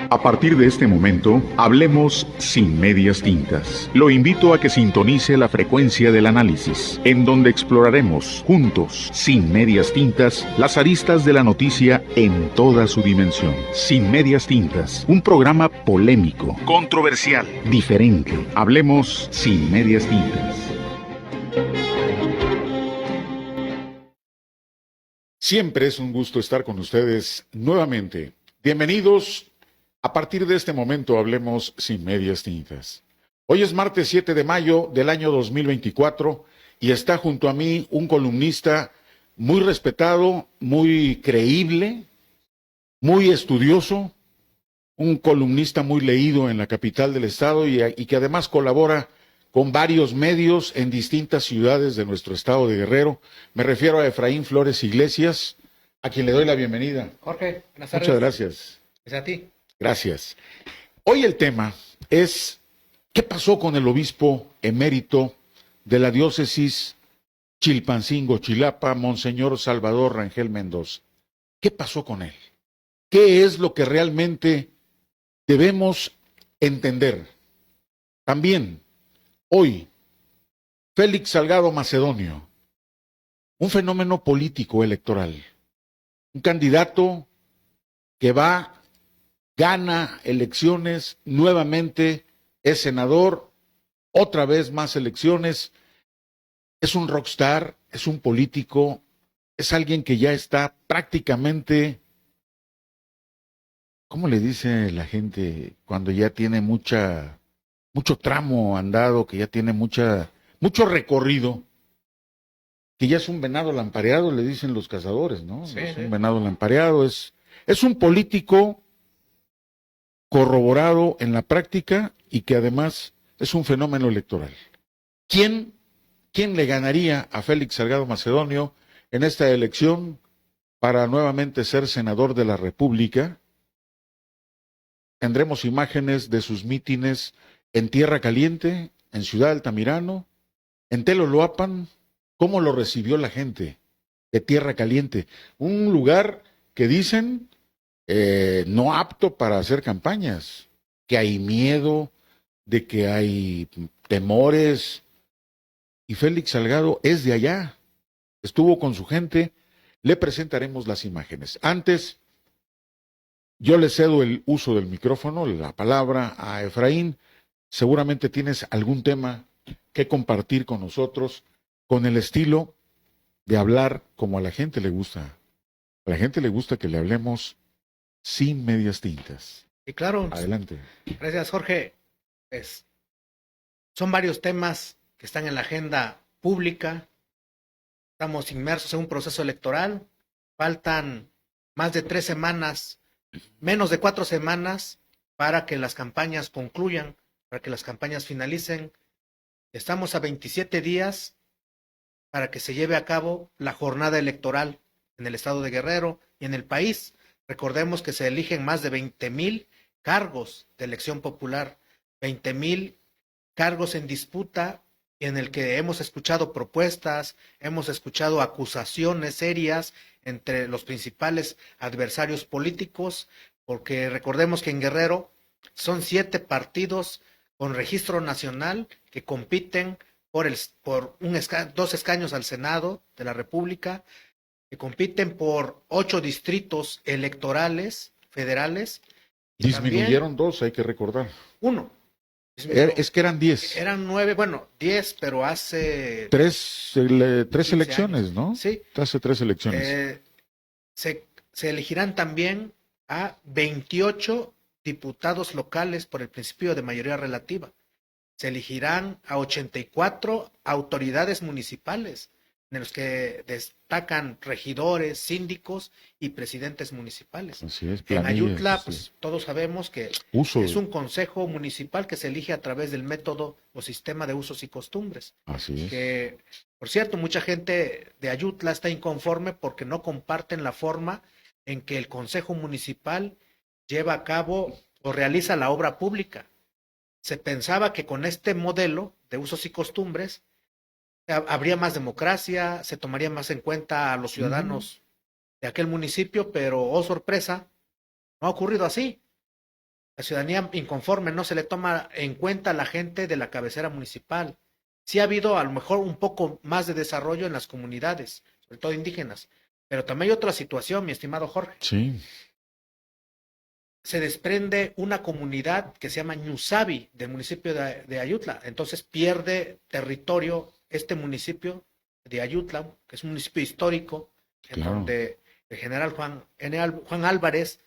A partir de este momento, hablemos sin medias tintas. Lo invito a que sintonice la frecuencia del análisis, en donde exploraremos juntos, sin medias tintas, las aristas de la noticia en toda su dimensión. Sin medias tintas, un programa polémico, controversial, diferente. Hablemos sin medias tintas. Siempre es un gusto estar con ustedes nuevamente. Bienvenidos. A partir de este momento hablemos sin medias tintas. Hoy es martes 7 de mayo del año 2024 y está junto a mí un columnista muy respetado, muy creíble, muy estudioso, un columnista muy leído en la capital del estado y que además colabora con varios medios en distintas ciudades de nuestro estado de Guerrero. Me refiero a Efraín Flores Iglesias, a quien le doy la bienvenida. Jorge, buenas tardes. Muchas gracias. Es a ti. Gracias. Hoy el tema es ¿qué pasó con el obispo emérito de la diócesis Chilpancingo-Chilapa, Monseñor Salvador Rangel Mendoza? ¿Qué pasó con él? ¿Qué es lo que realmente debemos entender? También, hoy, Félix Salgado Macedonio, un fenómeno político electoral, un candidato que gana elecciones, nuevamente es senador, otra vez más elecciones, es un rockstar, es un político, es alguien que ya está prácticamente, ¿cómo le dice la gente cuando ya tiene mucho tramo andado, que ya tiene mucho recorrido, que ya es un venado lampareado, le dicen los cazadores, ¿no? Sí, es sí. un venado lampareado, es un político corroborado en la práctica y que además es un fenómeno electoral. ¿Quién le ganaría a Félix Salgado Macedonio en esta elección para nuevamente ser senador de la República? Tendremos imágenes de sus mítines en Tierra Caliente, en Ciudad Altamirano, en Teloloapan. ¿Cómo lo recibió la gente de Tierra Caliente? Un lugar que dicen no apto para hacer campañas, que hay miedo, de que hay temores, y Félix Salgado es de allá, estuvo con su gente. Le presentaremos las imágenes. Antes, yo le cedo el uso del micrófono, la palabra a Efraín. Seguramente tienes algún tema que compartir con nosotros, con el estilo de hablar como a la gente le gusta. A la gente le gusta que le hablemos sin medias tintas. Y claro, Adelante. gracias Jorge. Son varios temas que están en la agenda pública. Estamos inmersos en un proceso electoral. Faltan más de 3 semanas, menos de 4 semanas para que las campañas concluyan, para que las campañas finalicen. Estamos a 27 días para que se lleve a cabo la jornada electoral en el estado de Guerrero y en el país. Recordemos que se eligen más de 20,000 cargos de elección popular, 20,000 cargos en disputa, en el que hemos escuchado propuestas, hemos escuchado acusaciones serias entre los principales adversarios políticos, porque recordemos que en Guerrero son 7 partidos con registro nacional que compiten por 2 escaños al Senado de la República, que compiten por 8 distritos electorales federales. Disminuyeron 2, hay que recordar. Uno. Es que eran 10. Eran 9, bueno, 10, pero hace... 3 elecciones, años. ¿no? Sí. Hace 3 elecciones. Se elegirán también a 28 diputados locales por el principio de mayoría relativa. Se elegirán a 84 autoridades municipales, en los que destacan regidores, síndicos y presidentes municipales. Así es, en Ayutla, sí. pues todos sabemos que es un consejo municipal que se elige a través del método o sistema de usos y costumbres. Así es. Que, por cierto, mucha gente de Ayutla está inconforme porque no comparten la forma en que el consejo municipal lleva a cabo o realiza la obra pública. Se pensaba que con este modelo de usos y costumbres Habría más democracia, se tomaría más en cuenta a los ciudadanos de aquel municipio, pero, oh sorpresa, no ha ocurrido así. La ciudadanía inconforme no se le toma en cuenta a la gente de la cabecera municipal. Sí ha habido a lo mejor un poco más de desarrollo en las comunidades, sobre todo indígenas, pero también hay otra situación, mi estimado Jorge. Sí. Se desprende una comunidad que se llama Ñusabi del municipio de Ayutla. Entonces pierde territorio este municipio de Ayutla, que es un municipio histórico, en Claro. donde el Juan Álvarez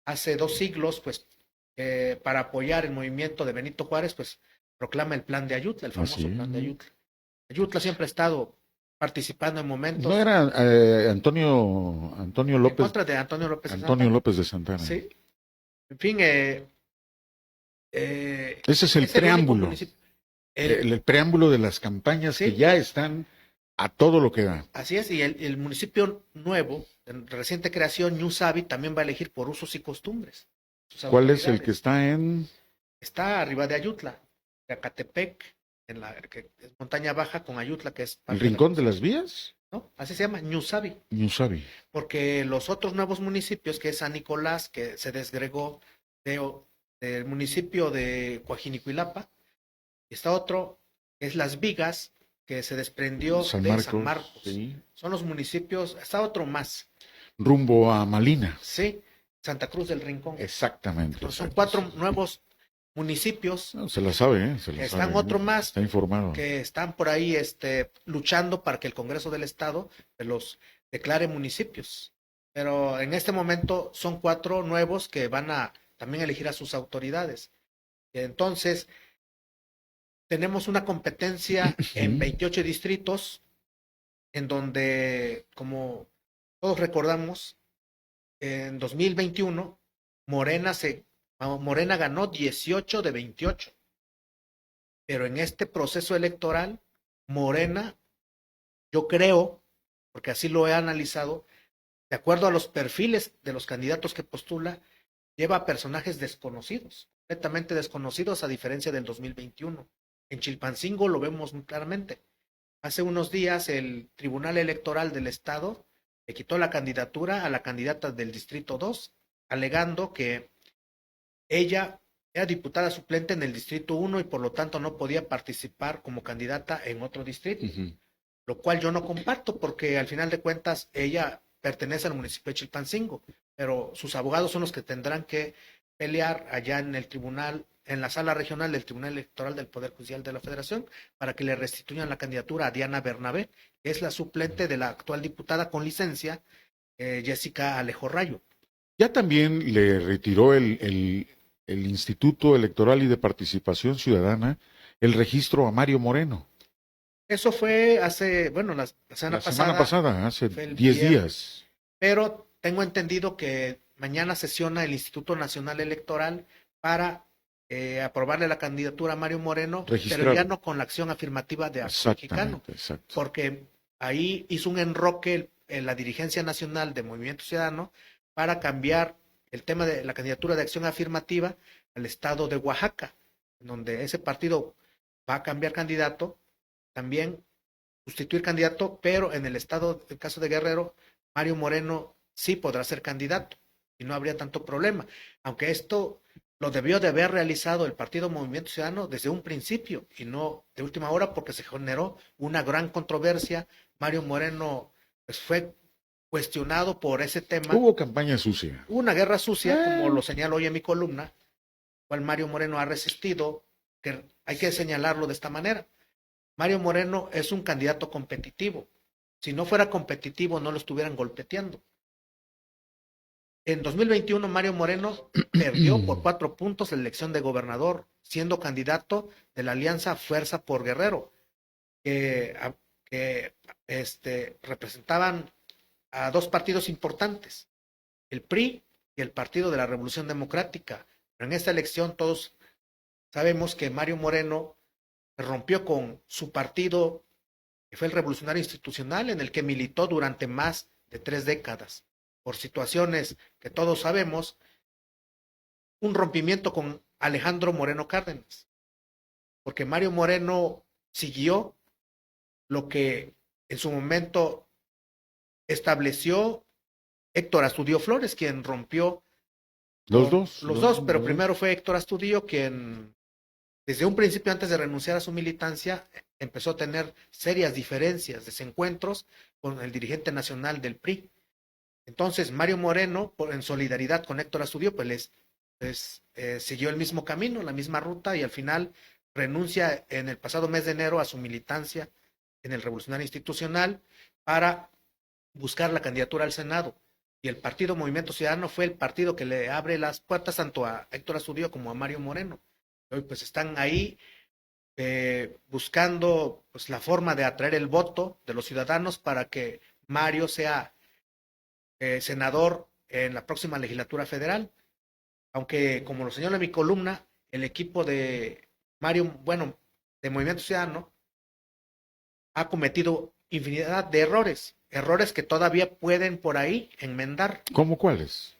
hace 2 siglos, pues, para apoyar el movimiento de Benito Juárez, pues proclama el plan de Ayutla, el famoso plan de Ayutla. Ayutla siempre ha estado participando en momentos. ¿No era Antonio en López? contra de Antonio López de Antonio Santana. López de Santana. Sí. En fin, ese es el es el único preámbulo. municipio. El preámbulo de las campañas Sí. que ya están a todo lo que da. Así es, y el municipio nuevo, de reciente creación, Ñusabi, también va a elegir por usos y costumbres. sus ¿Cuál es el autoridades. que está en Está arriba de Ayutla, de Acatepec, que es montaña baja con Ayutla, que es el parte Rincón de las Vías? ¿no? Así se llama, Ñusabi. Ñusabi. Porque los otros nuevos municipios, que es San Nicolás, que se desgregó del municipio de Coajinicuilapa, y está otro, que es Las Vigas, que se desprendió de San Marcos. Sí. Son los municipios, está otro más. Rumbo a Malina. Sí, Santa Cruz del Rincón. Exactamente. Entonces, son 4 nuevos municipios. No, se la sabe, ¿eh? Se la Están sabe, otro más está informado. que están por ahí luchando para que el Congreso del Estado los declare municipios. Pero en este momento son 4 nuevos que van a también elegir a sus autoridades. Entonces, tenemos una competencia en 28 distritos, en donde, como todos recordamos, en 2021, Morena ganó 18 de 28. Pero en este proceso electoral, Morena, yo creo, porque así lo he analizado, de acuerdo a los perfiles de los candidatos que postula, lleva a personajes desconocidos, completamente desconocidos, a diferencia del 2021. En Chilpancingo lo vemos muy claramente. Hace unos días el Tribunal Electoral del Estado le quitó la candidatura a la candidata del Distrito 2, alegando que ella era diputada suplente en el Distrito 1 y por lo tanto no podía participar como candidata en otro distrito, lo cual yo no comparto porque al final de cuentas ella pertenece al municipio de Chilpancingo, pero sus abogados son los que tendrán que pelear allá en el tribunal, en la sala regional del Tribunal Electoral del Poder Judicial de la Federación, para que le restituyan la candidatura a Diana Bernabé, que es la suplente de la actual diputada con licencia, Jessica Alejo Rayo. Ya también le retiró el Instituto Electoral y de Participación Ciudadana el registro a Mario Moreno. Eso fue hace, bueno, la semana pasada, hace 10 días. Pero tengo entendido que mañana sesiona el Instituto Nacional Electoral para aprobarle la candidatura a Mario Moreno, pero ya no con la acción afirmativa de Acción Mexicano, porque ahí hizo un enroque en la dirigencia nacional de Movimiento Ciudadano para cambiar el tema de la candidatura de acción afirmativa al estado de Oaxaca, donde ese partido va a cambiar candidato, también sustituir candidato, pero en el estado, el caso de Guerrero, Mario Moreno sí podrá ser candidato y no habría tanto problema, aunque esto lo debió de haber realizado el Partido Movimiento Ciudadano desde un principio y no de última hora, porque se generó una gran controversia. Mario Moreno pues fue cuestionado por ese tema. Hubo campaña sucia. Hubo una guerra sucia, como lo señalo hoy en mi columna, cual Mario Moreno ha resistido, que hay que señalarlo de esta manera. Mario Moreno es un candidato competitivo. Si no fuera competitivo, no lo estuvieran golpeteando. En 2021, Mario Moreno perdió por 4 puntos la elección de gobernador, siendo candidato de la Alianza Fuerza por Guerrero, que representaban a 2 partidos importantes, el PRI y el Partido de la Revolución Democrática. Pero en esta elección todos sabemos que Mario Moreno rompió con su partido, que fue el Revolucionario Institucional, en el que militó durante más de 3 décadas. Por situaciones que todos sabemos, un rompimiento con Alejandro Moreno Cárdenas, porque Mario Moreno siguió lo que en su momento estableció Héctor Astudillo Flores, quien rompió Los con dos. los dos, pero primero fue Héctor Astudillo quien desde un principio, antes de renunciar a su militancia, empezó a tener serias diferencias, desencuentros con el dirigente nacional del PRI. Entonces, Mario Moreno, en solidaridad con Héctor Astudillo, siguió el mismo camino, la misma ruta, y al final renuncia en el pasado mes de enero a su militancia en el Revolucionario Institucional para buscar la candidatura al Senado. Y el partido Movimiento Ciudadano fue el partido que le abre las puertas tanto a Héctor Astudillo como a Mario Moreno. Hoy pues están ahí buscando pues la forma de atraer el voto de los ciudadanos para que Mario sea senador en la próxima legislatura federal. Aunque, como lo señala en mi columna, el equipo de Mario, bueno, de Movimiento Ciudadano, ha cometido infinidad de errores que todavía pueden por ahí enmendar. ¿Cómo cuáles?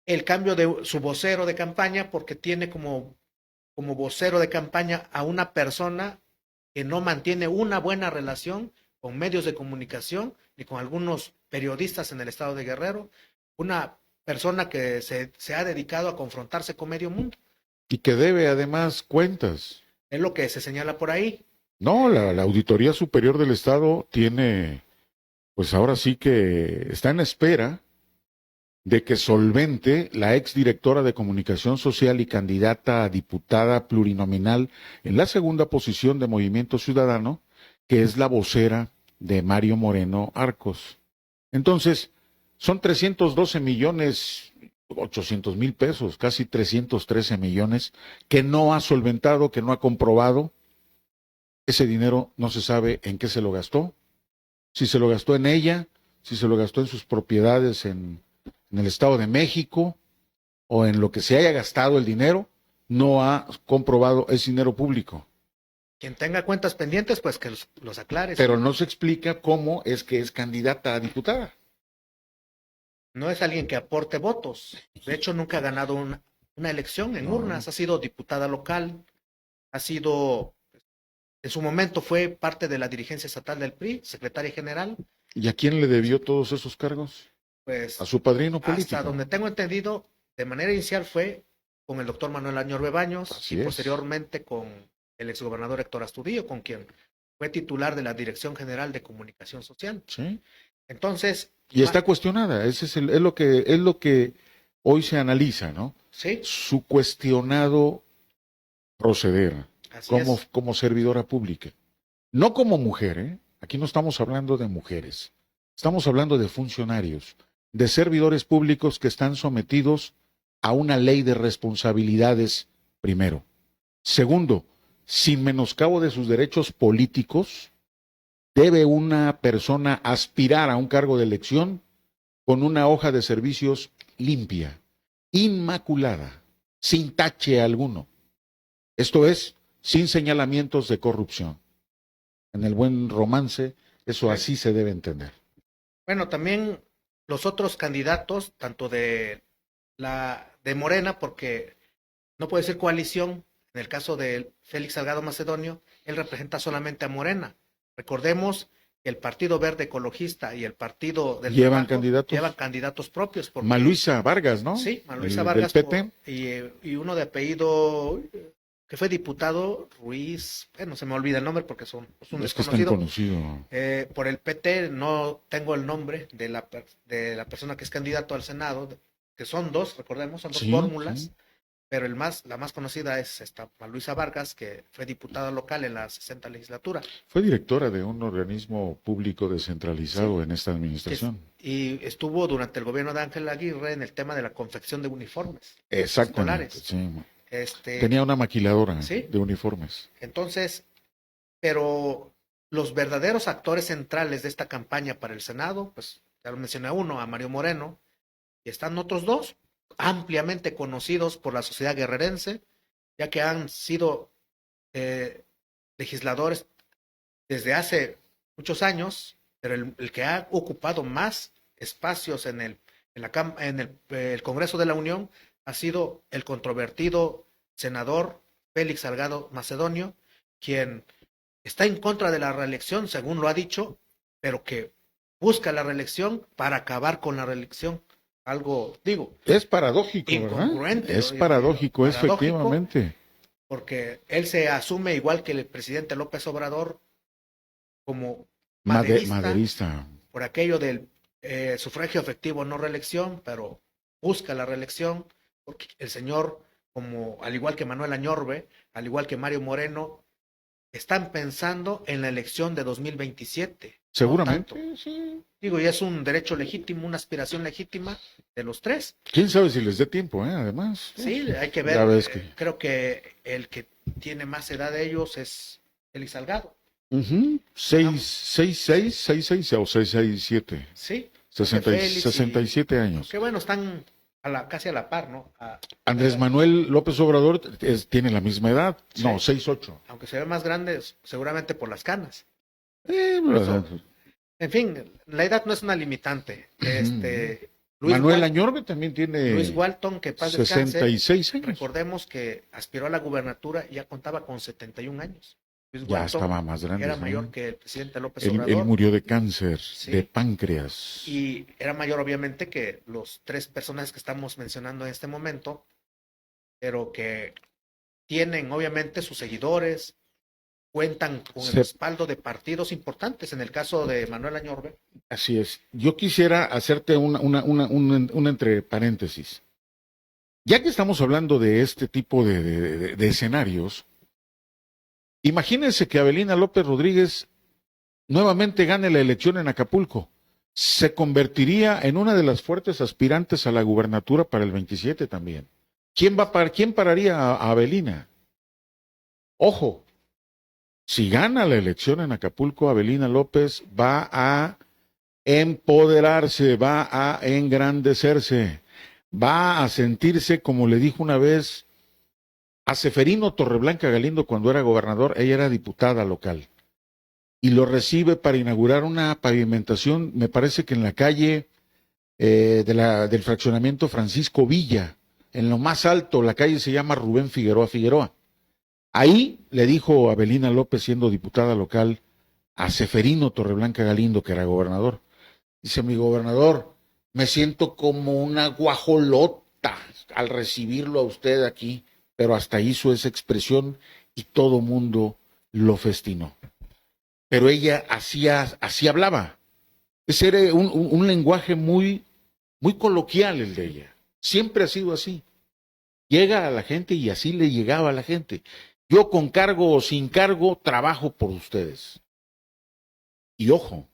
El cambio de su vocero de campaña, porque tiene como vocero de campaña a una persona que no mantiene una buena relación con medios de comunicación ni con algunos periodistas en el estado de Guerrero, una persona que se ha dedicado a confrontarse con medio mundo. Y que debe además cuentas. Es lo que se señala por ahí. No, la Auditoría Superior del Estado tiene, pues ahora sí que está en espera de que solvente la exdirectora de Comunicación Social y candidata a diputada plurinominal en la segunda posición de Movimiento Ciudadano, que es la vocera de Mario Moreno Arcos. Entonces, son 312,800,000 pesos, casi 313 millones, que no ha solventado, que no ha comprobado. Ese dinero no se sabe en qué se lo gastó, si se lo gastó en ella, si se lo gastó en sus propiedades en el Estado de México o en lo que se haya gastado el dinero, no ha comprobado ese dinero público. Quien tenga cuentas pendientes, pues que los aclare. Pero no se explica cómo es que es candidata a diputada. No es alguien que aporte votos. De hecho, nunca ha ganado una elección en urnas. Ha sido diputada local, ha sido, en su momento fue parte de la dirigencia estatal del PRI, secretaria general. ¿Y a quién le debió todos esos cargos? Pues a su padrino político. Hasta donde tengo entendido, de manera inicial fue con el doctor Manuel Añorbe Baños y posteriormente con el exgobernador Héctor Astudillo, con quien fue titular de la Dirección General de Comunicación Social. Sí. Entonces. Y está cuestionada, ese es lo que hoy se analiza, ¿no? Sí. Su cuestionado proceder como servidora pública. No como mujer, ¿eh? Aquí no estamos hablando de mujeres. Estamos hablando de funcionarios, de servidores públicos que están sometidos a una ley de responsabilidades, primero. Segundo, sin menoscabo de sus derechos políticos, debe una persona aspirar a un cargo de elección con una hoja de servicios limpia, inmaculada, sin tache alguno. Esto es, sin señalamientos de corrupción. En el buen romance, eso así se debe entender. Bueno, también los otros candidatos, tanto de Morena, porque no puede ser coalición, en el caso de Félix Salgado Macedonio, él representa solamente a Morena. Recordemos que el Partido Verde Ecologista y el Partido del llevan candidatos propios. Maluisa Vargas, ¿no? Sí, Maluisa Vargas. Del PT. Y uno de apellido que fue diputado, Ruiz, se me olvida el nombre porque es un desconocido. Por el PT no tengo el nombre de la persona que es candidato al Senado, que son dos, recordemos, son dos fórmulas. Sí. Pero la más conocida es esta Luisa Vargas, que fue diputada local en la 60 legislatura. Fue directora de un organismo público descentralizado en esta administración. Y estuvo durante el gobierno de Ángel Aguirre en el tema de la confección de uniformes. Exactamente, sí. Tenía una maquiladora de uniformes. Entonces, pero los verdaderos actores centrales de esta campaña para el Senado, pues ya lo mencioné uno, a Mario Moreno, y están otros dos, ampliamente conocidos por la sociedad guerrerense, ya que han sido legisladores desde hace muchos años, pero el que ha ocupado más espacios en el Congreso de la Unión ha sido el controvertido senador Félix Salgado Macedonio, quien está en contra de la reelección, según lo ha dicho, pero que busca la reelección para acabar con la reelección. Algo, digo, Es paradójico, ¿verdad? incongruente. Es paradójico, Paradójico, efectivamente. porque él se asume igual que el presidente López Obrador como maderista, Maderista. por aquello del sufragio efectivo, no reelección, pero busca la reelección, porque el señor, como al igual que Manuel Añorbe, al igual que Mario Moreno, están pensando en la elección de 2027. Seguramente, No sí. digo, y es un derecho legítimo, una aspiración legítima de los tres. ¿Quién sabe si les dé tiempo, además? Sí, hay que ver. Ya ves que... Creo que el que tiene más edad de ellos es Félix Salgado. 6'6" o 6'7". Sí. 67 años. Que bueno, están casi a la par, ¿no? Andrés Manuel López Obrador tiene la misma edad. Sí. No, 6'8". Aunque se ve más grande, seguramente por las canas. Eso, en fin, la edad no es una limitante. Manuel Añorbe también tiene Luis Walton, que paz 66 años. Recordemos que aspiró a la gubernatura y ya contaba con 71 años. Luis ya Walton estaba más grande. Era mayor que el presidente López Obrador. Él murió de cáncer, de páncreas. Y era mayor, obviamente, que los tres personajes que estamos mencionando en este momento, pero que tienen, obviamente, sus seguidores, cuentan con el respaldo de partidos importantes, en el caso de Manuel Añorbe. Así es. Yo quisiera hacerte un entre paréntesis. Ya que estamos hablando de este tipo de escenarios, imagínense que Avelina López Rodríguez nuevamente gane la elección en Acapulco. Se convertiría en una de las fuertes aspirantes a la gubernatura para el 27 también. ¿Quién pararía a Avelina? Ojo, si gana la elección en Acapulco, Avelina López va a empoderarse, va a engrandecerse, va a sentirse, como le dijo una vez a Seferino Torreblanca Galindo cuando era gobernador, ella era diputada local, y lo recibe para inaugurar una pavimentación, me parece que en la calle del fraccionamiento Francisco Villa, en lo más alto, la calle se llama Rubén Figueroa. Ahí le dijo Avelina López, siendo diputada local, a Seferino Torreblanca Galindo, que era gobernador. Dice, mi gobernador, me siento como una guajolota al recibirlo a usted aquí, pero hasta hizo esa expresión y todo mundo lo festinó. Pero ella así hablaba. Ese era un lenguaje muy coloquial el de ella. Siempre ha sido así. Llega a la gente y así le llegaba a la gente. Yo con cargo o sin cargo trabajo por ustedes. Y ojo,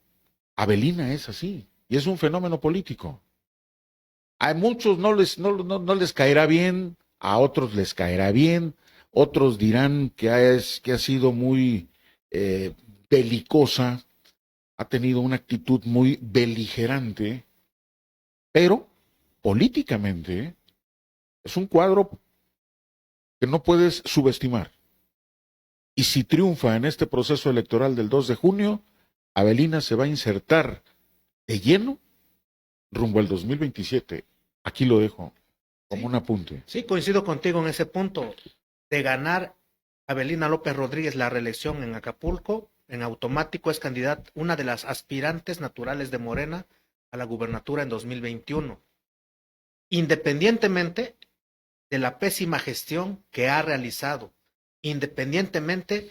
Avelina es así y es un fenómeno político. A muchos no les caerá bien, a otros les caerá bien, otros dirán que ha sido muy belicosa, ha tenido una actitud muy beligerante, pero políticamente es un cuadro que no puedes subestimar. Y si triunfa en este proceso electoral del 2 de junio, Avelina se va a insertar de lleno rumbo al 2027. Aquí lo dejo como un apunte. Sí, coincido contigo en ese punto. De ganar Avelina López Rodríguez la reelección en Acapulco, en automático es candidata, una de las aspirantes naturales de Morena a la gubernatura en 2021. Independientemente de la pésima gestión que ha realizado, independientemente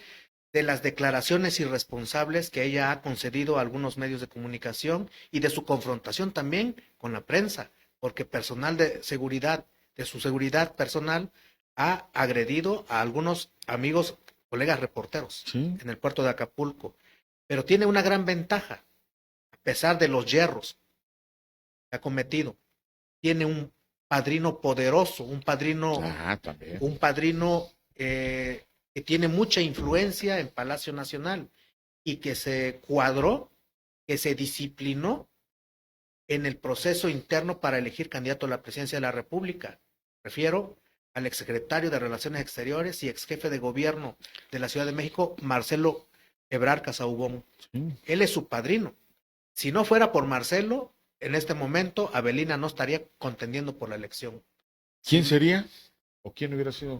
de las declaraciones irresponsables que ella ha concedido a algunos medios de comunicación y de su confrontación también con la prensa, porque personal de seguridad, de su seguridad personal, ha agredido a algunos amigos, colegas reporteros en el puerto de Acapulco. Pero tiene una gran ventaja, a pesar de los yerros que ha cometido. Tiene un padrino poderoso, un padrino que tiene mucha influencia en Palacio Nacional y que se cuadró, que se disciplinó en el proceso interno para elegir candidato a la presidencia de la República. Refiero al exsecretario de Relaciones Exteriores y exjefe de gobierno de la Ciudad de México, Marcelo Ebrard Casaubon. Él es su padrino. Si no fuera por Marcelo, en este momento Avelina no estaría contendiendo por la elección. ¿Quién sería? ¿O quién hubiera sido?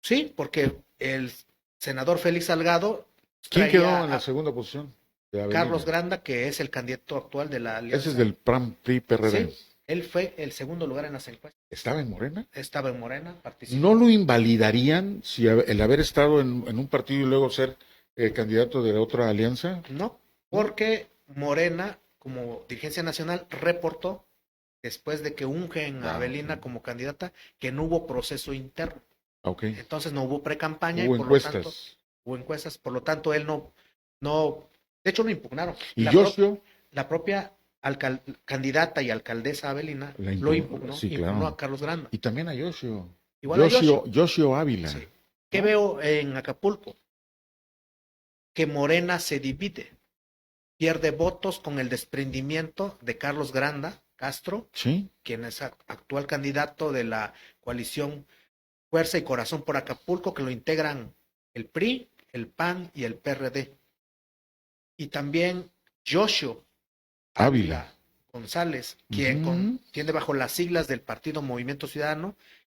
Sí, porque el senador Félix Salgado ¿Quién quedó Traía en la a segunda posición? De Avelina. Carlos Granda, que es el candidato actual de la alianza. Ese es del PRAM, PRI, PRD. Sí, él fue el segundo lugar en las encuestas. ¿Estaba en Morena? Estaba en Morena, participó. ¿No lo invalidarían si el haber estado en un partido y luego ser candidato de otra alianza? No, porque Morena, como dirigencia nacional, reportó, después de que ungen a Avelina como candidata, que no hubo proceso interno. Ok. Entonces no hubo pre-campaña. Hubo y por encuestas. Lo tanto, hubo encuestas, por lo tanto él no, de hecho lo impugnaron. ¿Y Yoshio? La propia candidata y alcaldesa Avelina lo impugnó, sí, impugnó claro. a Carlos Granda. Y también a Yoshio. Igual a Yoshio. Yoshio Ávila. Sí. ¿Qué veo en Acapulco? Que Morena se divide, pierde votos con el desprendimiento de Carlos Granda Castro, ¿Sí? quien es actual candidato de la coalición Fuerza y Corazón por Acapulco, que lo integran el PRI, el PAN y el PRD. Y también Yoshio Ávila González, quien tiene bajo las siglas del Partido Movimiento Ciudadano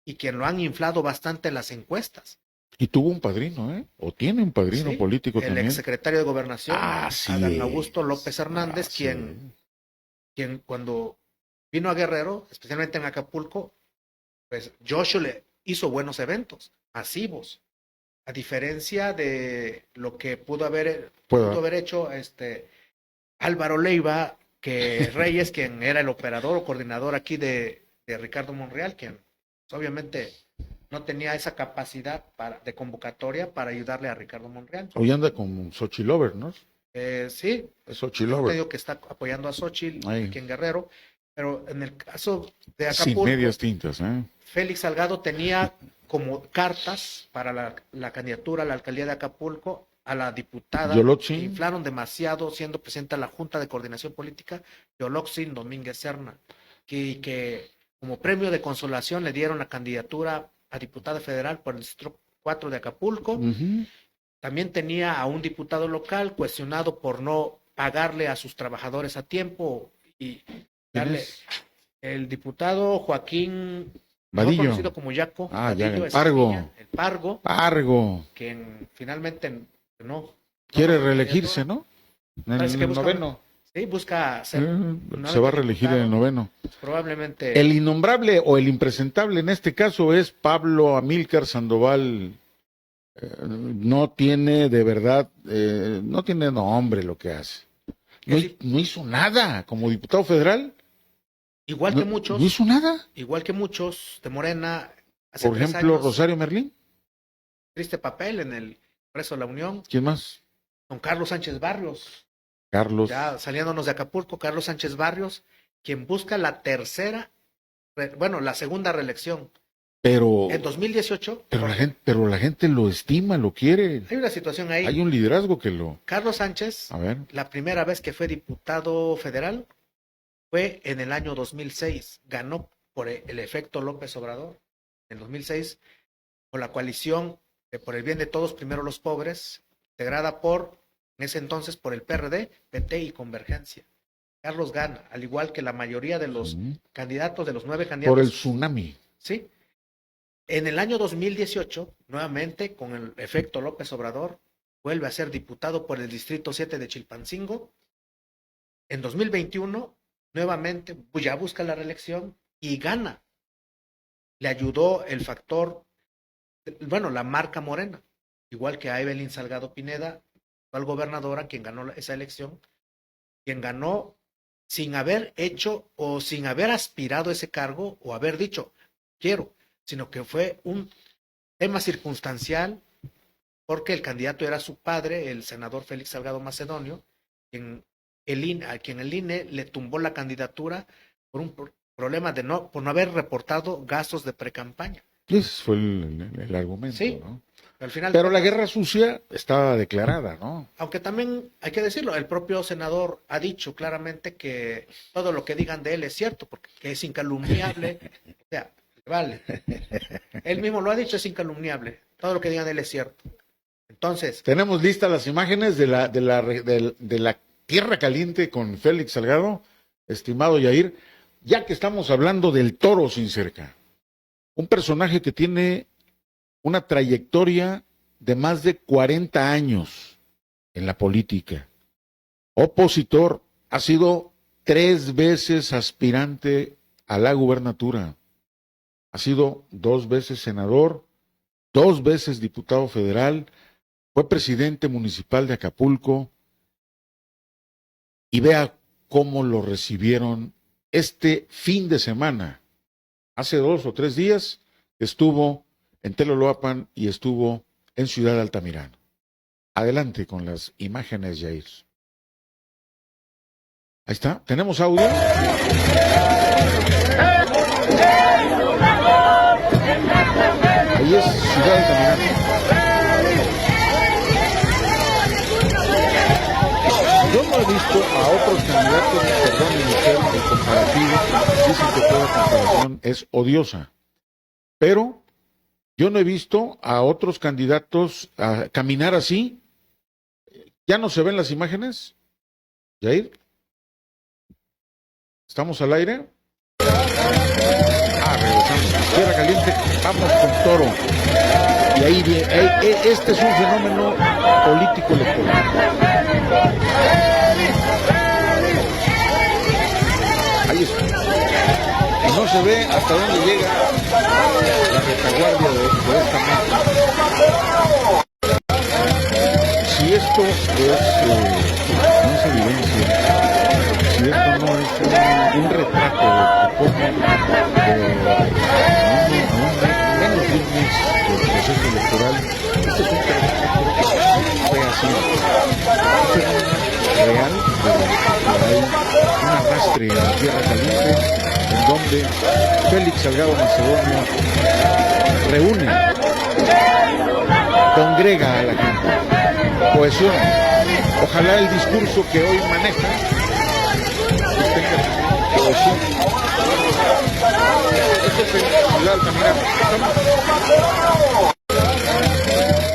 y quien lo han inflado bastante en las encuestas. Y tuvo un padrino, ¿eh? O tiene un padrino político el también. El exsecretario de Gobernación, Adán Augusto López Hernández, quien cuando vino a Guerrero, especialmente en Acapulco, pues Joshua le hizo buenos eventos, masivos, a diferencia de lo que pudo haber hecho Álvaro Leiva, que Reyes, quien era el operador o coordinador aquí de Ricardo Monreal, quien pues, obviamente no tenía esa capacidad de convocatoria para ayudarle a Ricardo Monreal. Hoy anda con Xochitl Lover, ¿no? Sí, es Xochitl Lover. Te digo que está apoyando a Xochitl aquí en Guerrero, pero en el caso de Acapulco, sin medias tintas, Félix Salgado tenía como cartas para la candidatura a la alcaldía de Acapulco a la diputada que inflaron demasiado siendo presidenta de la Junta de Coordinación Política, Yoloxin Domínguez Serna, que como premio de consolación le dieron la candidatura a diputada federal por el Distrito 4 de Acapulco. También tenía a un diputado local cuestionado por no pagarle a sus trabajadores a tiempo y darle el diputado Joaquín Vadillo, conocido como Yaco, Vadillo, el Pargo, quien finalmente no quiere reelegirse, ¿no? En el noveno. Sí, busca ser se va a reelegir en el noveno. Probablemente. El innombrable o el impresentable en este caso es Pablo Amílcar Sandoval. No tiene de verdad, no tiene nombre lo que hace. No hizo nada como diputado federal. Igual que muchos. No hizo nada. Igual que muchos de Morena. Por ejemplo, Rosario Merlín. Triste papel en el Congreso de la Unión. ¿Quién más? Don Carlos Sánchez Barrios. Ya saliéndonos de Acapulco, Carlos Sánchez Barrios, quien busca la segunda reelección. Pero en 2018. Pero la gente lo estima, lo quiere. Hay una situación ahí. Hay un liderazgo que lo. Carlos Sánchez, la primera vez que fue diputado federal fue en el año 2006. Ganó por el efecto López Obrador. En 2006, con la coalición por el bien de todos, primero los pobres, integrada en ese entonces por el PRD, PT y Convergencia. Carlos gana, al igual que la mayoría de los candidatos, de los 9 candidatos. Por el tsunami. Sí. En el año 2018, nuevamente, con el efecto López Obrador, vuelve a ser diputado por el Distrito 7 de Chilpancingo. En 2021, nuevamente, ya busca la reelección y gana. Le ayudó el factor, la marca Morena, igual que a Evelyn Salgado Pineda, actual gobernadora, quien ganó esa elección, quien ganó sin haber hecho o sin haber aspirado ese cargo o haber dicho, quiero, sino que fue un tema circunstancial porque el candidato era su padre, el senador Félix Salgado Macedonio, a quien el INE le tumbó la candidatura por un problema por no haber reportado gastos de precampaña. Ese fue el argumento, sí, ¿no? Al final, pero la guerra sucia estaba declarada, ¿no? Aunque también hay que decirlo, el propio senador ha dicho claramente que todo lo que digan de él es cierto, porque es incalumniable. O sea, vale. Él mismo lo ha dicho, es incalumniable. Todo lo que digan de él es cierto. Entonces. Tenemos listas las imágenes de la tierra caliente con Félix Salgado, estimado Yair, ya que estamos hablando del toro sin cerca. Un personaje que tiene una trayectoria de más de 40 años en la política, opositor, ha sido 3 veces aspirante a la gubernatura, ha sido 2 veces senador, 2 veces diputado federal, fue presidente municipal de Acapulco, y vea cómo lo recibieron este fin de semana. Hace 2 o 3 días estuvo en Teloloapan y estuvo en Ciudad Altamirano. Adelante con las imágenes, Jair. Ahí está, ¿tenemos audio? Ahí es Ciudad Altamirano. Yo no he visto a otros candidatos, perdón, el comparativo, dicen que toda comparación es odiosa, pero yo no he visto a otros candidatos a caminar así. ¿Ya no se ven las imágenes, Jair? ¿Estamos al aire? Regresamos. Tierra Caliente, vamos con Toro. Y ahí viene, este es un fenómeno político electoral. Ahí está. Y no se ve hasta dónde llega la retaguardia de esta máquina. Si esto no es evidencia, si esto no es un retrato de cómo menos de un mes del proceso electoral, este es un fenómeno fue así. Un fenómeno real de hay un arrastre en la Tierra Caliente en donde Félix Salgado Macedonio reúne, congrega a la gente, cohesiona. Ojalá el discurso que hoy maneja tenga cohesión. Esto es en Ciudad Altamirano.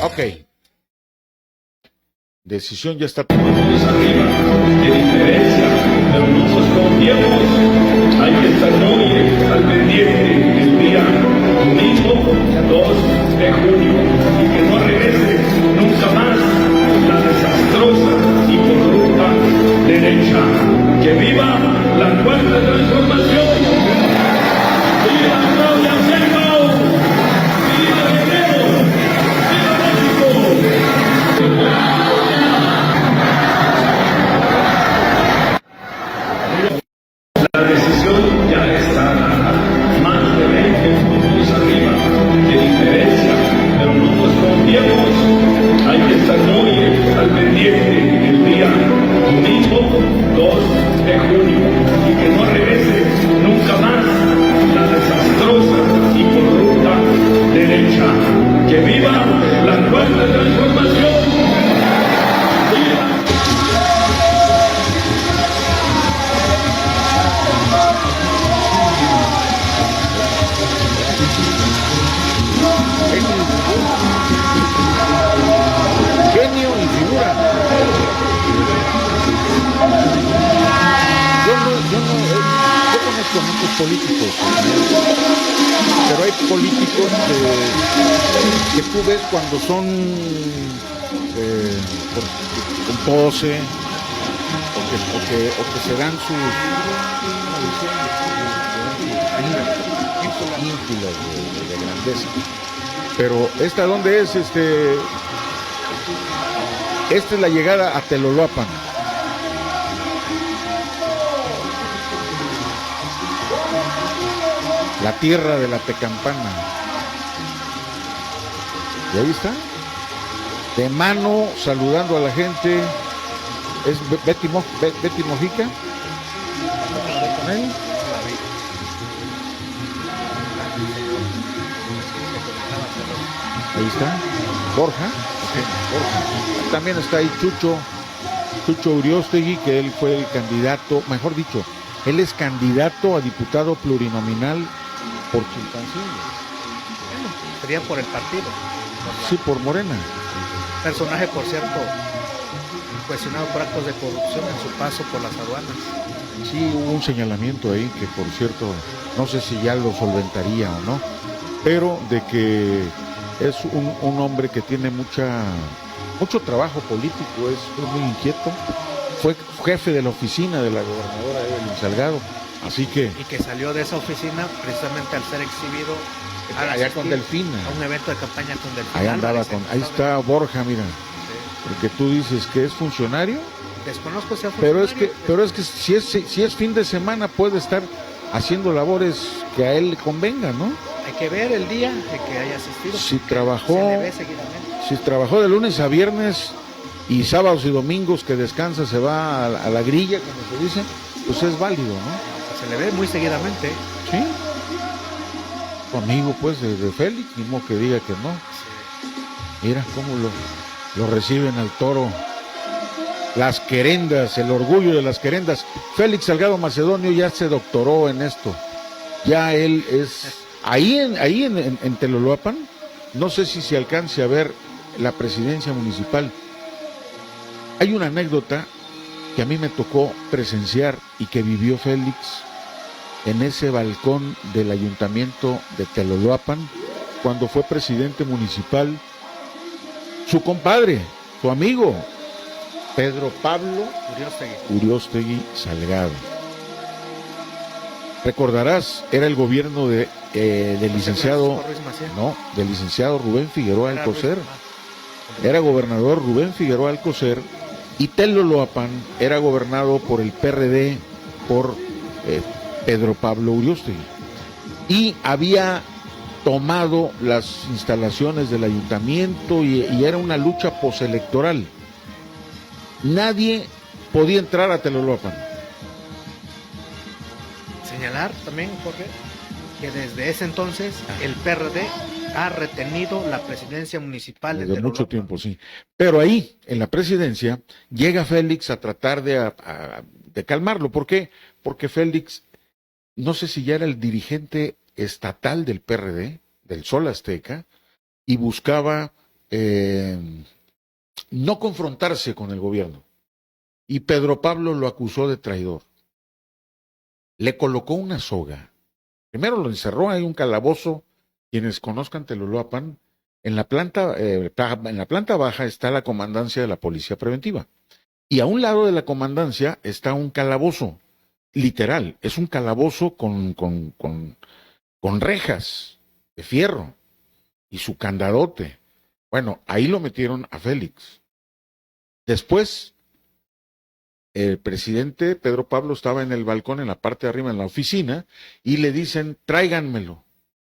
Ok. Decisión ya está tomada. Arriba, de diferencia, pero no nos confiemos. Hay que estar muy al pendiente el día domingo 2 de junio y que no regrese nunca más la desastrosa y corrupta derecha. Que viva la cuarta transformación. ¡Viva Claudia Sheinbaum! ¡Viva Guerrero! ¡Viva México! La decisión ya está dada. Más de 20 puntos arriba de diferencia, pero no nos confiemos. Hay que estar muy al pendiente el día domingo 2 de junio y que no regrese nunca más la desastrosa y corrupta derecha. Que viva la cuarta transformación. ¡Viva! Genio y figura. Yo conozco a muchos políticos, pero hay políticos que tú ves cuando son con pose o que se dan sus ínfulas de grandeza. Pero ¿esta dónde es? Esta es la llegada a Teloloapan. La tierra de la Tecampana. Y ahí está. De mano, saludando a la gente. Es Betty Mojica. ¿Con él? Ahí está. Borja. Okay. Borja. También está ahí Chucho Uriostegui, que él fue el candidato, mejor dicho, él es candidato a diputado plurinominal por Chilpancingo. Sería por el partido. Sí, por Morena. Personaje, por cierto, cuestionado por actos de corrupción en su paso por las aduanas. Sí, hubo un señalamiento ahí que, por cierto, no sé si ya lo solventaría o no, pero de que es un hombre que tiene mucha mucho trabajo político, es muy inquieto. Fue jefe de la oficina de la gobernadora Evelyn Salgado, así que... Y que salió de esa oficina precisamente al ser exhibido allá con Delfina. A un evento de campaña con Delfina. Ahí andaba ahí está Borja, mira. Sí. Porque tú dices que es funcionario. Desconozco si sea funcionario. Pero es que si es fin de semana puede estar haciendo labores que a él le convenga, ¿no? Hay que ver el día de que haya asistido. Si trabajó, se le ve seguidamente. Si trabajó de lunes a viernes y sábados y domingos que descansa, se va a la grilla, como se dice, pues es válido, ¿no? Se le ve muy seguidamente. Sí. Tu amigo, pues, de Félix, ni modo que diga que no. Sí. Mira cómo lo reciben al Toro. Las querendas, el orgullo de las querendas. Félix Salgado Macedonio ya se doctoró en esto. Ya él es... Ahí en Teloloapan, no sé si se alcance a ver la presidencia municipal. Hay una anécdota que a mí me tocó presenciar y que vivió Félix en ese balcón del ayuntamiento de Teloloapan, cuando fue presidente municipal, su compadre, su amigo, Pedro Pablo Uriostegui Salgado. Recordarás, era el gobierno del licenciado Rubén Figueroa Alcocer. Era gobernador Rubén Figueroa Alcocer, y Teloloapan era gobernado por el PRD, por Pedro Pablo Uriostegui. Y había tomado las instalaciones del ayuntamiento y era una lucha postelectoral. Nadie podía entrar a Teloloapan. Señalar también, Jorge, que desde ese entonces el PRD ha retenido la presidencia municipal desde mucho tiempo, sí. Pero ahí, en la presidencia, llega Félix a tratar de calmarlo. ¿Por qué? Porque Félix, no sé si ya era el dirigente estatal del PRD, del Sol Azteca, y buscaba no confrontarse con el gobierno. Y Pedro Pablo lo acusó de traidor. Le colocó una soga. Primero lo encerró en un calabozo. Quienes conozcan Teloloapan, en la planta baja está la comandancia de la Policía Preventiva. Y a un lado de la comandancia está un calabozo. Literal, es un calabozo con rejas de fierro y su candadote. Bueno, ahí lo metieron a Félix. Después, el presidente Pedro Pablo estaba en el balcón, en la parte de arriba, en la oficina, y le dicen, tráiganmelo,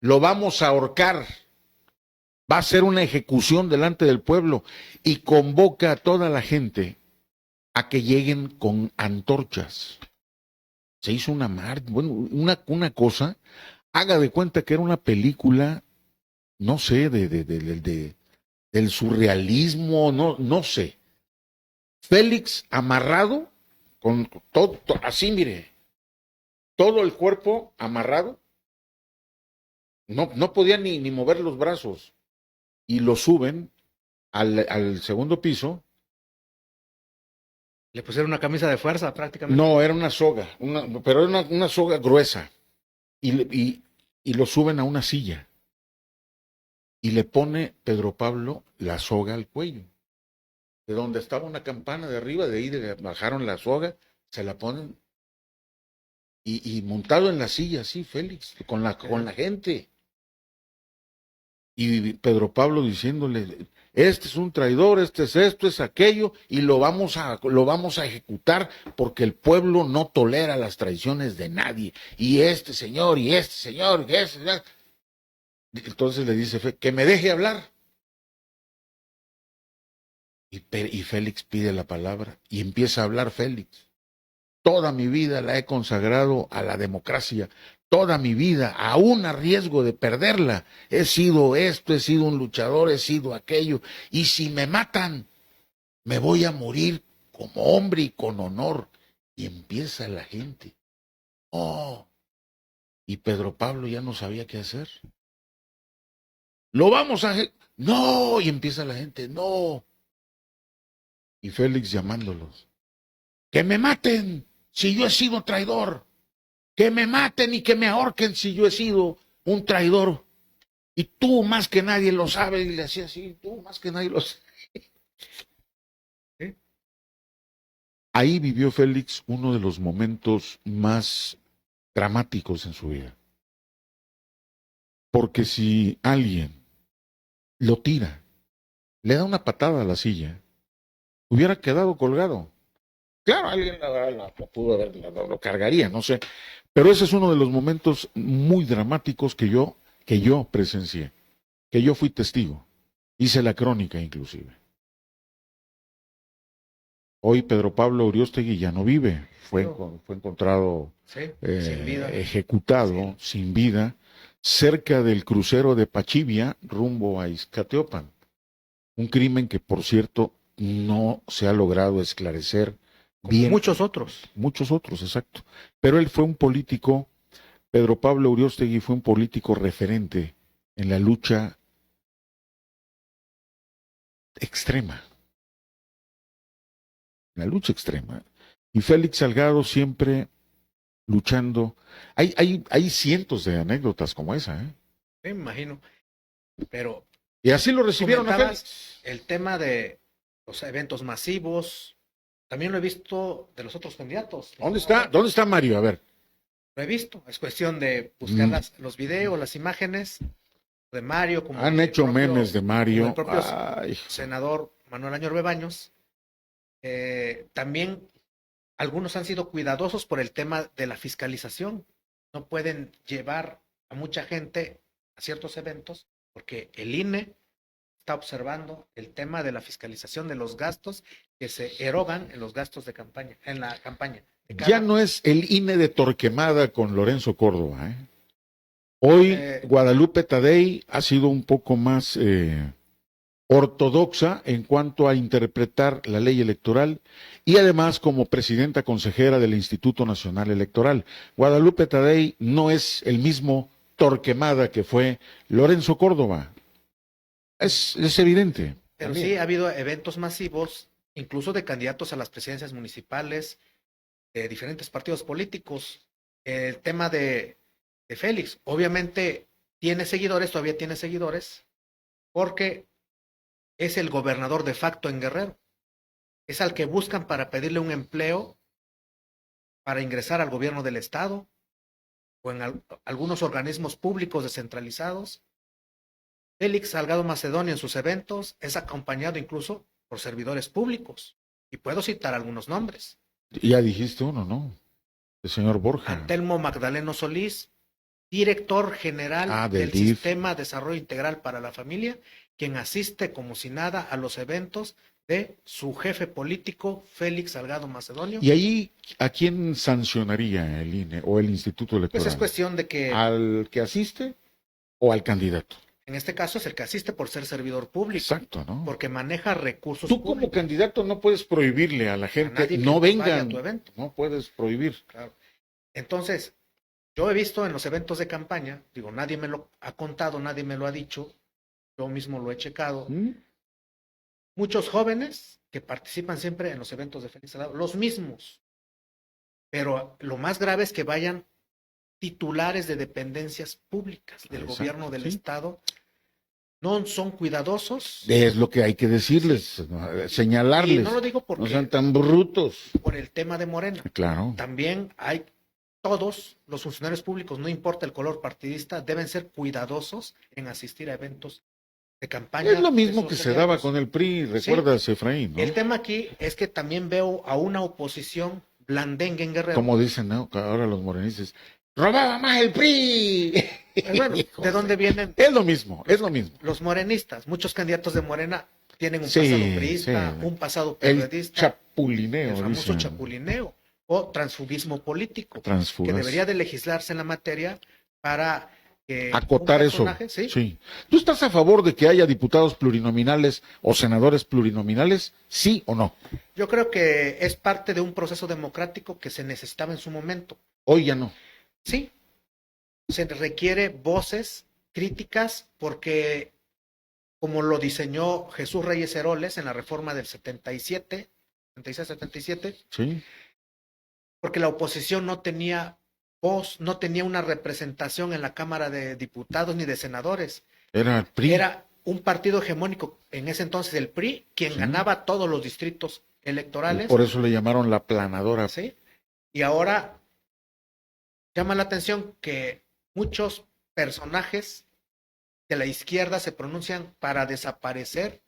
lo vamos a ahorcar, va a ser una ejecución delante del pueblo, y convoca a toda la gente a que lleguen con antorchas. Se hizo una cosa, haga de cuenta que era una película, no sé, del surrealismo, no sé. Félix amarrado, con todo, así mire, todo el cuerpo amarrado, no podía ni mover los brazos, y lo suben al segundo piso. Le pusieron una camisa de fuerza prácticamente. No, era una soga, pero era una soga gruesa, y lo suben a una silla, y le pone Pedro Pablo la soga al cuello. De donde estaba una campana de arriba, de ahí bajaron la soga, se la ponen, y montado en la silla, así, Félix, con la gente. Y Pedro Pablo diciéndole, este es un traidor, este es esto, es aquello, y lo vamos a ejecutar porque el pueblo no tolera las traiciones de nadie. Y este señor, y este señor, y este señor. Entonces le dice, que me deje hablar. Y Félix pide la palabra, y empieza a hablar Félix. Toda mi vida la he consagrado a la democracia, toda mi vida, aún a riesgo de perderla, he sido esto, he sido un luchador, he sido aquello, y si me matan, me voy a morir como hombre y con honor. Y empieza la gente. Oh, y Pedro Pablo ya no sabía qué hacer. Lo vamos a... No, y empieza la gente, no. Y Félix llamándolos. ¡Que me maten si yo he sido traidor! ¡Que me maten y que me ahorquen si yo he sido un traidor! Y tú más que nadie lo sabes, y le hacía así, tú más que nadie lo sabes. ¿Sí? Ahí vivió Félix uno de los momentos más dramáticos en su vida. Porque si alguien lo tira, le da una patada a la silla, hubiera quedado colgado. Claro, alguien la pudo haber, lo cargaría, no sé. Pero ese es uno de los momentos muy dramáticos que yo presencié, que yo fui testigo. Hice la crónica inclusive. Hoy Pedro Pablo Uriostegui ya no vive, fue encontrado Sí, sin vida. ejecutado, sin vida, cerca del crucero de Pachivia, rumbo a Izcateopan. Un crimen que, por cierto, no se ha logrado esclarecer Como bien. muchos otros. Muchos otros, exacto. Pero él fue un político, Pedro Pablo Uriostegui fue un político referente en la lucha extrema. La lucha extrema. Y Félix Salgado siempre luchando. Hay cientos de anécdotas como esa, ¿eh? Me imagino. Pero Y así lo recibieron a comentabas Félix. el tema de los eventos masivos. También lo he visto de los otros candidatos. ¿Dónde está Mario? A ver. Lo he visto. Es cuestión de buscar los videos, las imágenes de Mario. Como Han hecho memes de Mario. El propio Ay, senador Manuel Añor Bebaños. También algunos han sido cuidadosos por el tema de la fiscalización. No pueden llevar a mucha gente a ciertos eventos porque el INE está observando el tema de la fiscalización de los gastos que se erogan en los gastos de campaña, en la campaña. Ya no es el INE de Torquemada con Lorenzo Córdoba, ¿eh? Hoy Guadalupe Tadei ha sido un poco más ortodoxa en cuanto a interpretar la ley electoral y además como presidenta consejera del Instituto Nacional Electoral. Guadalupe Tadei no es el mismo Torquemada que fue Lorenzo Córdoba. Es evidente. Pero sí ha habido eventos masivos, incluso de candidatos a las presidencias municipales, de diferentes partidos políticos. El tema de Félix, obviamente tiene seguidores, todavía tiene seguidores, porque es el gobernador de facto en Guerrero. Es al que buscan para pedirle un empleo para ingresar al gobierno del estado o en algunos organismos públicos descentralizados. Félix Salgado Macedonio en sus eventos es acompañado incluso por servidores públicos. Y puedo citar algunos nombres. Ya dijiste uno, ¿no? El señor Borja. Antelmo Magdaleno Solís, director general del DIF. Sistema de Desarrollo Integral para la Familia, quien asiste como si nada a los eventos de su jefe político, Félix Salgado Macedonio. ¿Y ahí a quién sancionaría el INE o el Instituto Electoral? Pues es cuestión de que... ¿Al que asiste o al candidato? En este caso es el que asiste por ser servidor público. Exacto, ¿no? Porque maneja recursos Tú públicos. como candidato no puedes prohibirle a la gente, no vengan, tu evento. No puedes prohibir. Claro. Entonces, yo he visto en los eventos de campaña, digo, nadie me lo ha contado, nadie me lo ha dicho, yo mismo lo he checado. Muchos jóvenes que participan siempre en los eventos de Félix Salgado, los mismos. Pero lo más grave es que vayan titulares de dependencias públicas del gobierno del estado. No son cuidadosos. Es lo que hay que decirles, señalarles. Y no lo digo porque no sean tan brutos. Por el tema de Morena. Claro. También hay todos los funcionarios públicos, no importa el color partidista, deben ser cuidadosos en asistir a eventos de campaña. Es lo mismo que se daba con el PRI, recuerdas, sí. Efraín, ¿no? El tema aquí es que también veo a una oposición blandengue en Guerrero. Como dicen, ¿no? Ahora los morenistas, robaba más el PRI. Bueno, ¿de dónde vienen? Es lo mismo, es lo mismo. Los morenistas, muchos candidatos de Morena tienen un pasado priista, un pasado periodista. El chapulineo. El famoso chapulineo o transfugismo político. Que debería de legislarse en la materia para acotar eso. Sí. ¿Tú estás a favor de que haya diputados plurinominales o senadores plurinominales? ¿Sí o no? Yo creo que es parte de un proceso democrático que se necesitaba en su momento. Hoy ya no. Sí. Se requiere voces críticas porque, como lo diseñó Jesús Reyes Heroles en la reforma del 77, 76-77, sí. Porque la oposición no tenía voz, no tenía una representación en la Cámara de Diputados ni de Senadores. Era el PRI. Era un partido hegemónico en ese entonces, el PRI, quien ganaba todos los distritos electorales. Por eso le llamaron la planadora. ¿Sí? Y ahora llama la atención que muchos personajes de la izquierda se pronuncian para desaparecer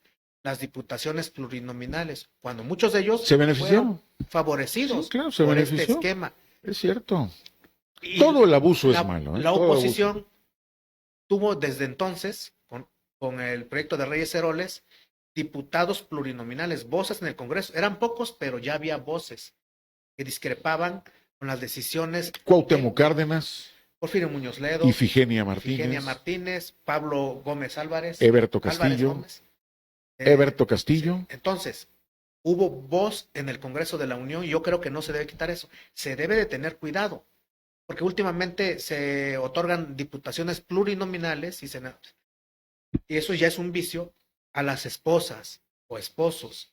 las diputaciones plurinominales, cuando muchos de ellos se beneficiaron, fueron favorecidos sí, claro, se por benefició. este esquema. Es cierto. Y todo el abuso es malo. La todo oposición tuvo desde entonces, con el proyecto de Reyes Heroles, diputados plurinominales, voces en el Congreso. Eran pocos, pero ya había voces que discrepaban con las decisiones. Cuauhtémoc Cárdenas, Porfirio Muñoz Ledo, Ifigenia Martínez, Pablo Gómez Álvarez, Eberto Castillo. Eberto Castillo. Sí. Entonces, hubo voz en el Congreso de la Unión y yo creo que no se debe quitar eso. Se debe de tener cuidado, porque últimamente se otorgan diputaciones plurinominales y eso ya es un vicio a las esposas o esposos,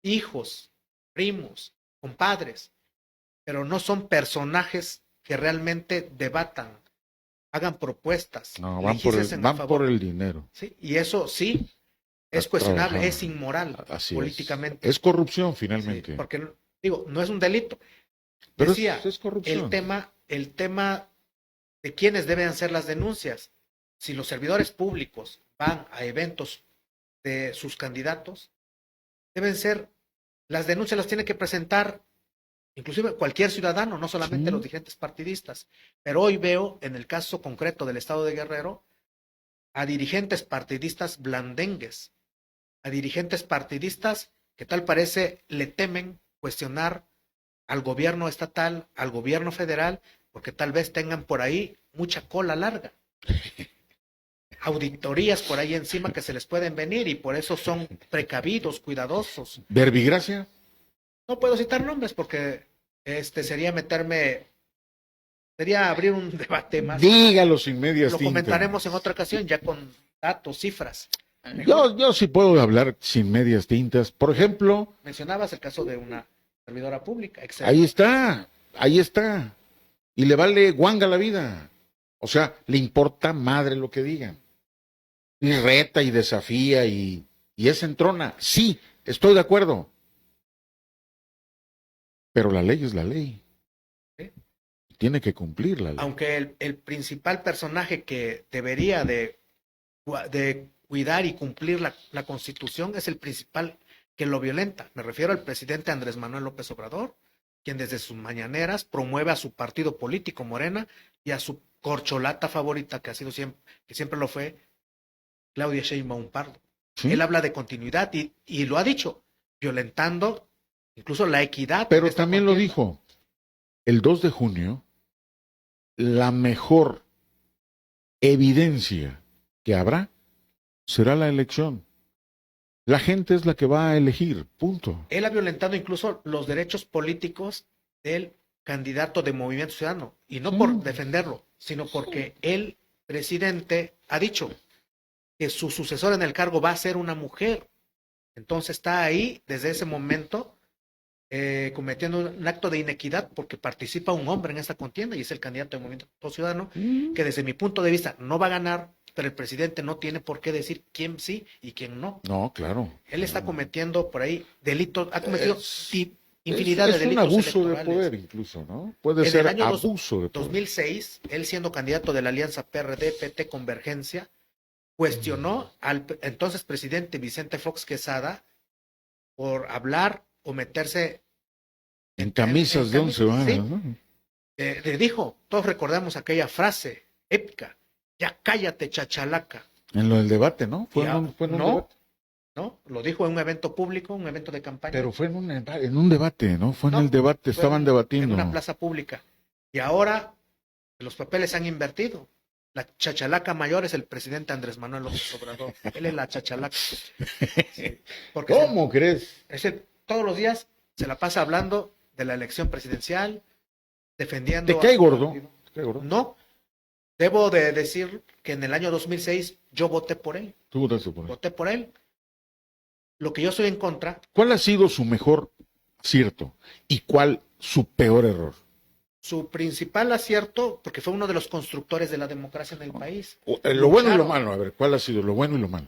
hijos, primos, compadres, pero no son personajes que realmente debatan, hagan propuestas. No, van por el dinero. ¿Sí? Y eso sí es cuestionable, trabajando. Es inmoral. Así políticamente. Es corrupción finalmente. Sí, porque, digo, no es un delito. Pero decía, es corrupción. El tema de quiénes deben hacer las denuncias. Si los servidores públicos van a eventos de sus candidatos, deben ser, las denuncias las tiene que presentar inclusive cualquier ciudadano, no solamente los dirigentes partidistas. Pero hoy veo, en el caso concreto del estado de Guerrero, a dirigentes partidistas blandengues, a dirigentes partidistas que tal parece le temen cuestionar al gobierno estatal, al gobierno federal, porque tal vez tengan por ahí mucha cola larga. Auditorías por ahí encima que se les pueden venir y por eso son precavidos, cuidadosos. ¿Verbigracia? No puedo citar nombres porque sería abrir un debate más. Dígalo sin medias tintas. Lo comentaremos en otra ocasión ya con datos, cifras. Yo sí puedo hablar sin medias tintas. Por ejemplo, mencionabas el caso de una servidora pública. Excelente. Ahí está. Y le vale guanga la vida. O sea, le importa madre lo que digan. Y reta y desafía y es entrona. Sí, estoy de acuerdo. Pero la ley es la ley. ¿Sí? Tiene que cumplir la ley. Aunque el principal personaje que debería de cuidar y cumplir la Constitución es el principal que lo violenta. Me refiero al presidente Andrés Manuel López Obrador, quien desde sus mañaneras promueve a su partido político Morena y a su corcholata favorita, que siempre lo fue, Claudia Sheinbaum Pardo. ¿Sí? Él habla de continuidad y lo ha dicho, violentando incluso la equidad. Pero también lo dijo, el 2 de junio, la mejor evidencia que habrá será la elección. La gente es la que va a elegir, punto. Él ha violentado incluso los derechos políticos del candidato de Movimiento Ciudadano, y no por defenderlo, sino porque el presidente ha dicho que su sucesor en el cargo va a ser una mujer. Entonces está ahí, desde ese momento, cometiendo un acto de inequidad porque participa un hombre en esta contienda y es el candidato de Movimiento Ciudadano, que desde mi punto de vista no va a ganar, pero el presidente no tiene por qué decir quién sí y quién no. No, claro. Él está cometiendo por ahí delitos, ha cometido infinidad de delitos. Es un abuso de poder incluso, ¿no? Puede ser abuso de poder. 2006, él siendo candidato de la alianza PRD-PT Convergencia, cuestionó al entonces presidente Vicente Fox Quesada por hablar o meterse en camisas de 11 varas, ¿sí? ¿no? Le dijo, todos recordamos aquella frase épica, ya cállate chachalaca. En lo del debate, ¿no? Fue en un debate. No, lo dijo en un evento público, un evento de campaña. Pero fue en un debate, ¿no? Fue en el debate, estaban debatiendo. En una plaza pública. Y ahora los papeles se han invertido. La chachalaca mayor es el presidente Andrés Manuel López Obrador. Él es la chachalaca. Sí, ¿Cómo crees? Todos los días se la pasa hablando de la elección presidencial, defendiendo... ¿Te cae gordo? No. Debo de decir que en el año 2006 yo voté por él. ¿Tú votaste por él? Voté por él. Lo que yo soy en contra... ¿Cuál ha sido su mejor acierto y cuál su peor error? Su principal acierto, porque fue uno de los constructores de la democracia en el país. Lo bueno y lo Lucharon. malo, a ver, ¿cuál ha sido lo bueno y lo malo?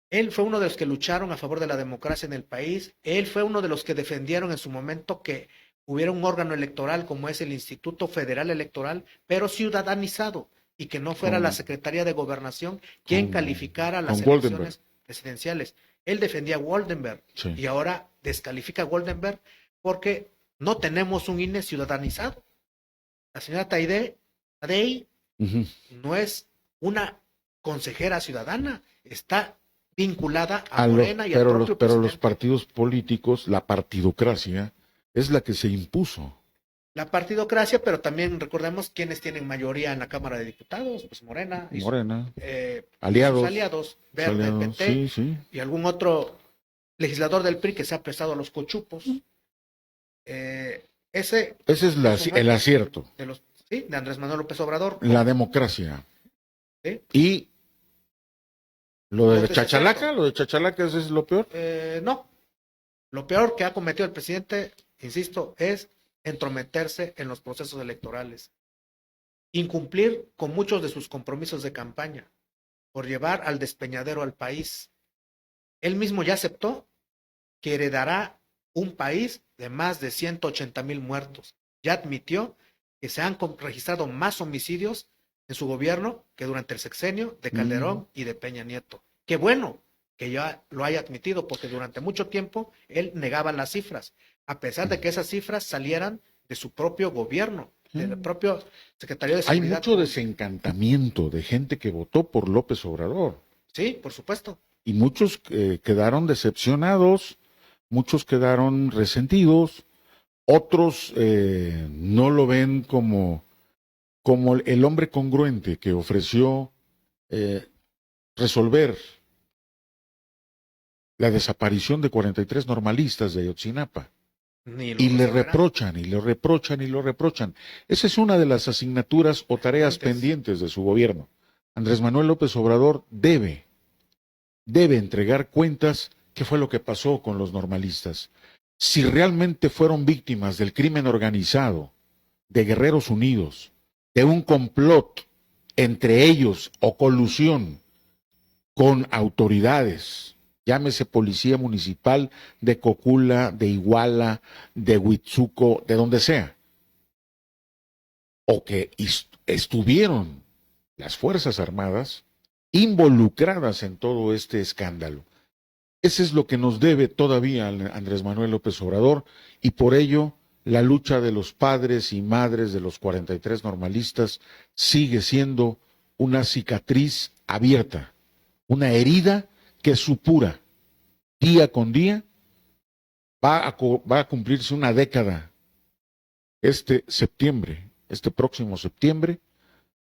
Él fue uno de los que lucharon a favor de la democracia en el país. Él fue uno de los que defendieron en su momento que hubiera un órgano electoral como es el Instituto Federal Electoral, pero ciudadanizado, y que no fuera la Secretaría de Gobernación quien calificara las elecciones presidenciales. Él defendía a Goldenberg Sí. y ahora descalifica a Goldenberg porque no tenemos un INE ciudadanizado. La señora Tadei Ujú. no es una consejera ciudadana, está vinculada a A los- Morena y al pero, propio los, pero los presidente. partidos políticos, la partidocracia, es la que se impuso. La partidocracia, pero también recordemos quiénes tienen mayoría en la Cámara de Diputados, pues Morena, y Morena, aliados, aliados, Verde, aliados, PT, sí, sí. y algún otro legislador del PRI que se ha prestado a los cochupos. Ese Ese es el acierto, de los, sí, de Andrés Manuel López Obrador. la democracia. ¿Sí? Y lo de Los Chachalaca, desaciertos. ¿ese es lo peor? No. Lo peor que ha cometido el presidente, insisto, es entrometerse en los procesos electorales, incumplir con muchos de sus compromisos de campaña, por llevar al despeñadero al país. Él mismo ya aceptó que heredará un país de más de 180,000 muertos. Ya admitió que se han registrado más homicidios en su gobierno que durante el sexenio de Calderón y de Peña Nieto. Qué bueno que ya lo haya admitido, porque durante mucho tiempo él negaba las cifras, a pesar de que esas cifras salieran de su propio gobierno, del propio secretario de Hay Seguridad. mucho desencantamiento de gente que votó por López Obrador. Sí, por supuesto. Y muchos quedaron decepcionados, muchos quedaron resentidos, otros no lo ven como el hombre congruente que ofreció resolver la desaparición de 43 normalistas de Ayotzinapa. Ni lo Y le resolverá. reprochan, y lo reprochan, y lo reprochan. Esa es una de las asignaturas o tareas pendientes de su gobierno. Andrés Manuel López Obrador debe entregar cuentas. ¿Qué fue lo que pasó con los normalistas? Si realmente fueron víctimas del crimen organizado, de Guerreros Unidos, de un complot entre ellos o colusión con autoridades, llámese policía municipal de Cocula, de Iguala, de Huitzuco, de donde sea, o que estuvieron las Fuerzas Armadas involucradas en todo este escándalo. Ese es lo que nos debe todavía Andrés Manuel López Obrador, y por ello la lucha de los padres y madres de los 43 normalistas sigue siendo una cicatriz abierta, una herida que supura día con día. Va a cumplirse una década este próximo septiembre,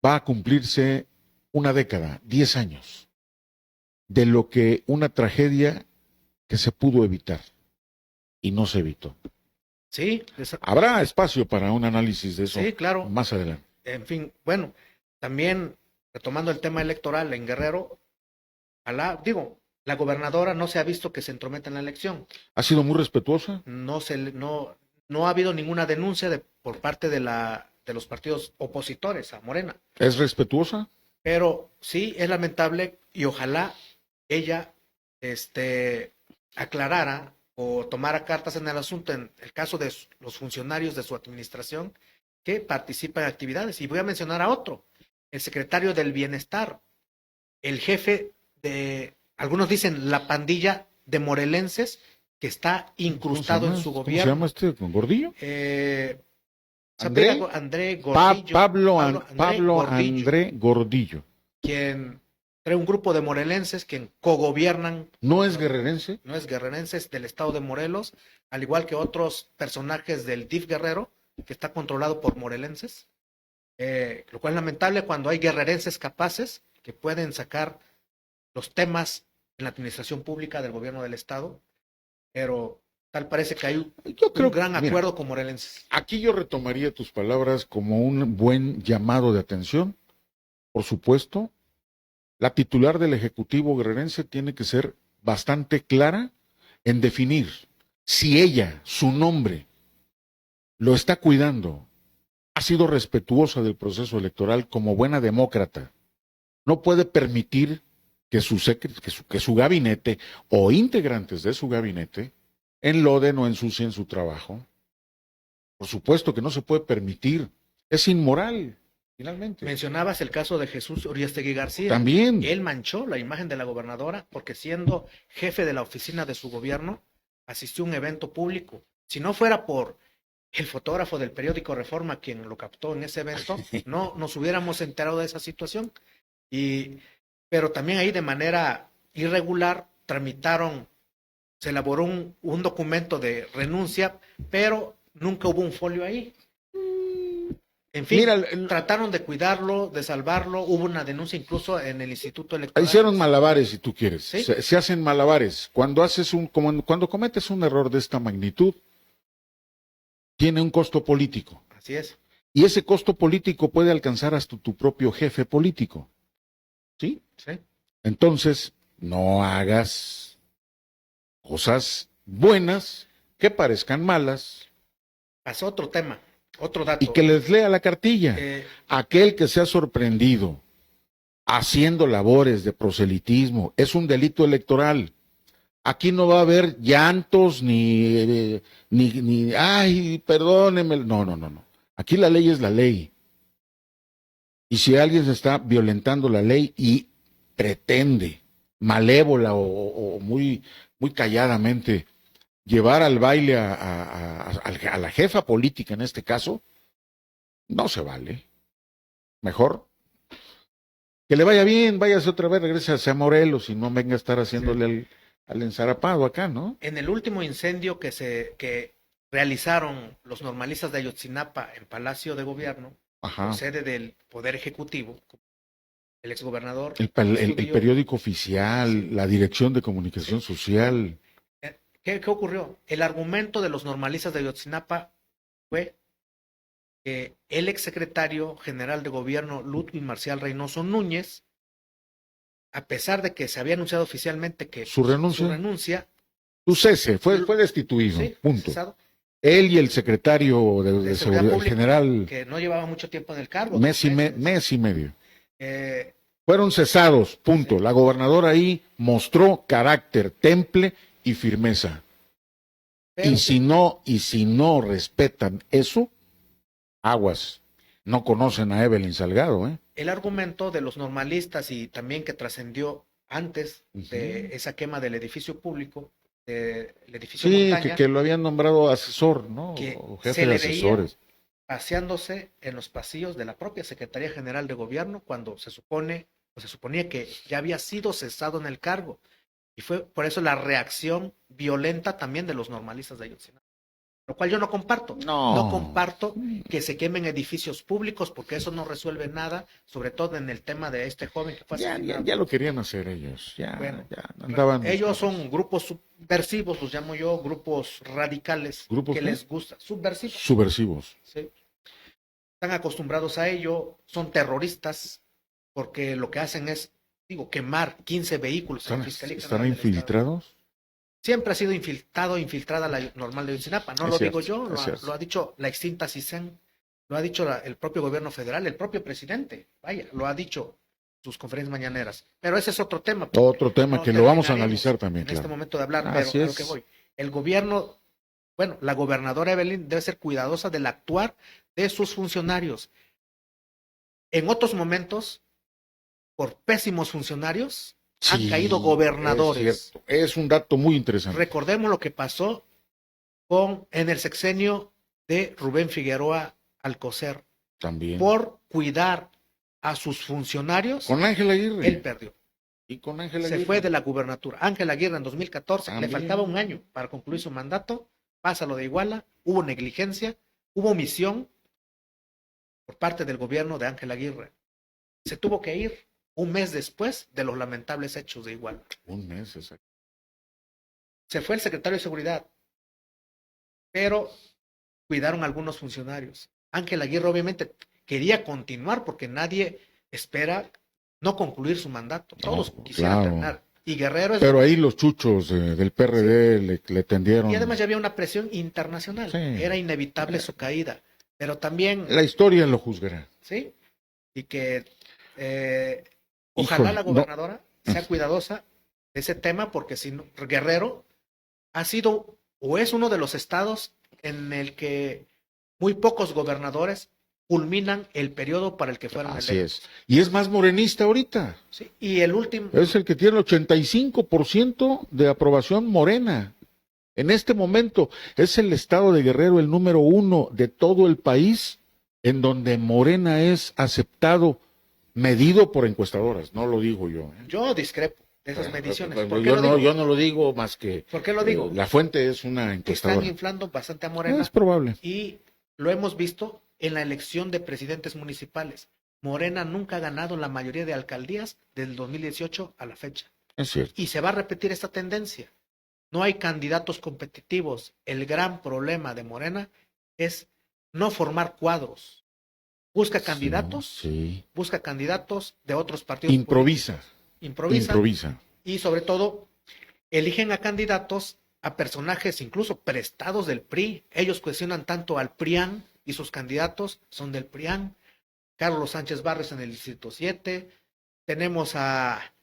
va a cumplirse una década, 10 años, de lo que una tragedia que se pudo evitar y no se evitó. Sí, Habrá espacio para un análisis de eso sí, claro. más adelante. En fin, bueno, también retomando el tema electoral en Guerrero, la gobernadora no se ha visto que se entrometa en la elección. ¿Ha sido muy respetuosa? No ha habido ninguna denuncia por parte de los partidos opositores a Morena. ¿Es respetuosa? Pero sí es lamentable, y ojalá ella aclarara o tomara cartas en el asunto en el caso de los funcionarios de su administración que participan en actividades. Y voy a mencionar a otro, el secretario del Bienestar, el jefe de, algunos dicen, la pandilla de morelenses que está incrustado en su gobierno. ¿Cómo se llama este Gordillo? André Gordillo. Pablo André Gordillo. Quien trae un grupo de morelenses que cogobiernan. ¿No es guerrerense? No es guerrerense, es del estado de Morelos, al igual que otros personajes del DIF Guerrero, que está controlado por morelenses. Lo cual es lamentable cuando hay guerrerenses capaces que pueden sacar los temas en la administración pública del gobierno del estado, pero tal parece que hay un gran acuerdo con morelenses. Aquí yo retomaría tus palabras como un buen llamado de atención. Por supuesto, la titular del Ejecutivo guerrerense tiene que ser bastante clara en definir si ella, su nombre, lo está cuidando ha sido respetuosa del proceso electoral como buena demócrata. No puede permitir que su gabinete o integrantes de su gabinete enloden o ensucien su trabajo. Por supuesto que no se puede permitir. Es inmoral, finalmente. Mencionabas el caso de Jesús Uriastegui García. También. Él manchó la imagen de la gobernadora porque siendo jefe de la oficina de su gobierno, asistió a un evento público. Si no fuera por el fotógrafo del periódico Reforma quien lo captó en ese evento, no nos hubiéramos enterado de esa situación. Pero también ahí de manera irregular se elaboró un documento de renuncia, pero nunca hubo un folio ahí. En fin, trataron de cuidarlo, de salvarlo, hubo una denuncia incluso en el Instituto Electoral. Hicieron malabares, si tú quieres. ¿Sí? Se hacen malabares. Cuando cometes un error de esta magnitud, tiene un costo político. Así es. Y ese costo político puede alcanzar hasta tu propio jefe político. ¿Sí? Sí. Entonces, no hagas cosas buenas que parezcan malas. Pasó otro tema, otro dato. Y que les lea la cartilla. Aquel que se ha sorprendido haciendo labores de proselitismo es un delito electoral. Aquí no va a haber llantos ni ay, perdóneme. No. Aquí la ley es la ley. Y si alguien se está violentando la ley y pretende, malévola o muy calladamente, llevar al baile a la jefa política en este caso, no se vale. Mejor que le vaya bien, váyase otra vez, regrese a Morelos y no venga a estar haciéndole al ensarapado acá, ¿no? En el último incendio que realizaron los normalistas de Ayotzinapa en Palacio de Gobierno, sede del Poder Ejecutivo, el exgobernador. El periódico oficial, sí. La Dirección de Comunicación Social. ¿Qué ocurrió? El argumento de los normalistas de Ayotzinapa fue que el exsecretario general de Gobierno, Ludwig Marcial Reynoso Núñez, a pesar de que se había anunciado oficialmente que su renuncia su cese, fue destituido, sí, punto. Cesado. Él y el secretario de Seguridad Pública, general, que no llevaba mucho tiempo en el cargo. Mes y medio. Fueron cesados, punto. Sí. La gobernadora ahí mostró carácter, temple y firmeza. Pero, y si no respetan eso, aguas. No conocen a Evelyn Salgado, ¿eh? El argumento de los normalistas y también que trascendió antes de esa quema del edificio público, del edificio Montaña, que lo habían nombrado asesor, ¿no? O jefe de asesores. Paseándose en los pasillos de la propia Secretaría General de Gobierno cuando se suponía que ya había sido cesado en el cargo. Y fue por eso la reacción violenta también de los normalistas de Ayotzinapa. Lo cual yo no comparto. No comparto que se quemen edificios públicos porque eso no resuelve nada, sobre todo en el tema de este joven que fue asesinado. Ya lo querían hacer ellos. Andaban. Ellos son grupos subversivos, los llamo yo, grupos radicales. ¿Grupos que qué? Les gusta. Subversivos. Subversivos. Sí. Están acostumbrados a ello, son terroristas, porque lo que hacen es, quemar 15 vehículos en la Fiscalía. ¿Están infiltrados? Siempre ha sido infiltrada la normal de Ayotzinapa. No lo digo yo, lo ha dicho la extinta CISEN, lo ha dicho el propio gobierno federal, el propio presidente, lo ha dicho en sus conferencias mañaneras. Pero ese es otro tema. Otro tema que lo vamos a analizar también. En este momento de hablar, pero a lo que voy. El gobierno, la gobernadora Evelyn debe ser cuidadosa del actuar de sus funcionarios. En otros momentos, por pésimos funcionarios, han caído gobernadores. Es un dato muy interesante. Recordemos lo que pasó en el sexenio de Rubén Figueroa Alcocer. También. Por cuidar a sus funcionarios. Con Ángel Aguirre. Él perdió. Y con Ángel Aguirre. Se fue de la gubernatura. Ángel Aguirre en 2014, le faltaba un año para concluir su mandato. Pasa lo de Iguala. Hubo negligencia, hubo omisión por parte del gobierno de Ángel Aguirre. Se tuvo que ir un mes después de los lamentables hechos de Iguala. Un mes, exacto. Se fue el secretario de Seguridad, pero cuidaron a algunos funcionarios. Ángel Aguirre obviamente quería continuar porque nadie espera no concluir su mandato. Todos quisieran terminar. Y Guerrero pero ahí los chuchos del PRD le tendieron. Y además ya había una presión internacional. Sí. Era inevitable su caída. pero también, La historia lo juzgará. ¿sí? Y que ojalá Híjole, la gobernadora sea cuidadosa de ese tema, porque si no, Guerrero ha sido o es uno de los estados en el que muy pocos gobernadores culminan el periodo para el que fueron Así electos. es. Y es más morenista ahorita. ¿Sí? Y el último, Es el que tiene el 85% de aprobación morena. En este momento es el estado de Guerrero el número 1 de todo el país en donde Morena es aceptado, medido por encuestadoras. No lo digo yo. yo discrepo de esas mediciones. Bueno, ¿Por qué lo digo? yo no lo digo más que ¿Por qué lo digo? la fuente es una Están encuestadora. inflando bastante a Morena. Es probable. Y lo hemos visto en la elección de presidentes municipales. Morena nunca ha ganado la mayoría de alcaldías del 2018 a la fecha. Es cierto. Y se va a repetir esta tendencia. No hay candidatos competitivos. El gran problema de Morena es no formar cuadros. Busca candidatos, Sí. busca candidatos de otros partidos. Improvisa. Improvisa. Improvisa. Y sobre todo, eligen a candidatos, a personajes incluso prestados del PRI. Ellos cuestionan tanto al PRIAN y sus candidatos son del PRIAN. Carlos Sánchez Barrios en el Distrito 7. Tenemos a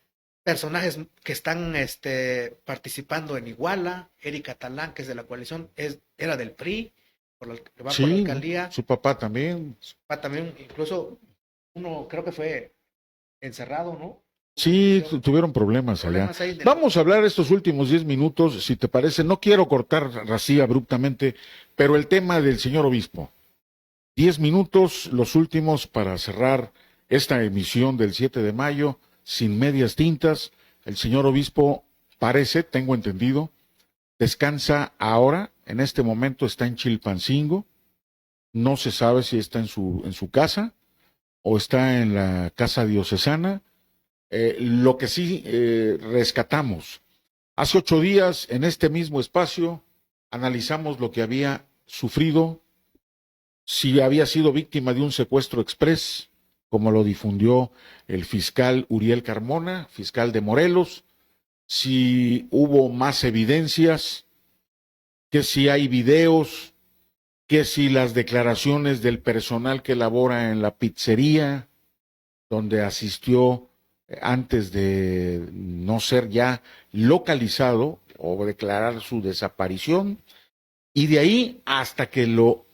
personajes que están participando en Iguala. Erika Talán, que es de la coalición, era del PRI, va por la Sí, alcaldía. su papá también. También, incluso, uno creo que fue encerrado, ¿no? Sí, tuvieron problemas allá. Vamos a hablar estos últimos 10 minutos, si te parece. No quiero cortar así abruptamente, pero el tema del señor obispo. 10 minutos, los últimos para cerrar esta emisión del 7 de mayo, sin medias tintas. El señor obispo parece, tengo entendido, descansa ahora, en este momento está en Chilpancingo. No se sabe si está en su casa o está en la casa diocesana. Lo que sí rescatamos, hace 8 días en este mismo espacio analizamos lo que había sufrido, si había sido víctima de un secuestro exprés, como lo difundió el fiscal Uriel Carmona, fiscal de Morelos, si hubo más evidencias, que si hay videos, que si las declaraciones del personal que labora en la pizzería, donde asistió antes de no ser ya localizado o declarar su desaparición, y de ahí hasta que lo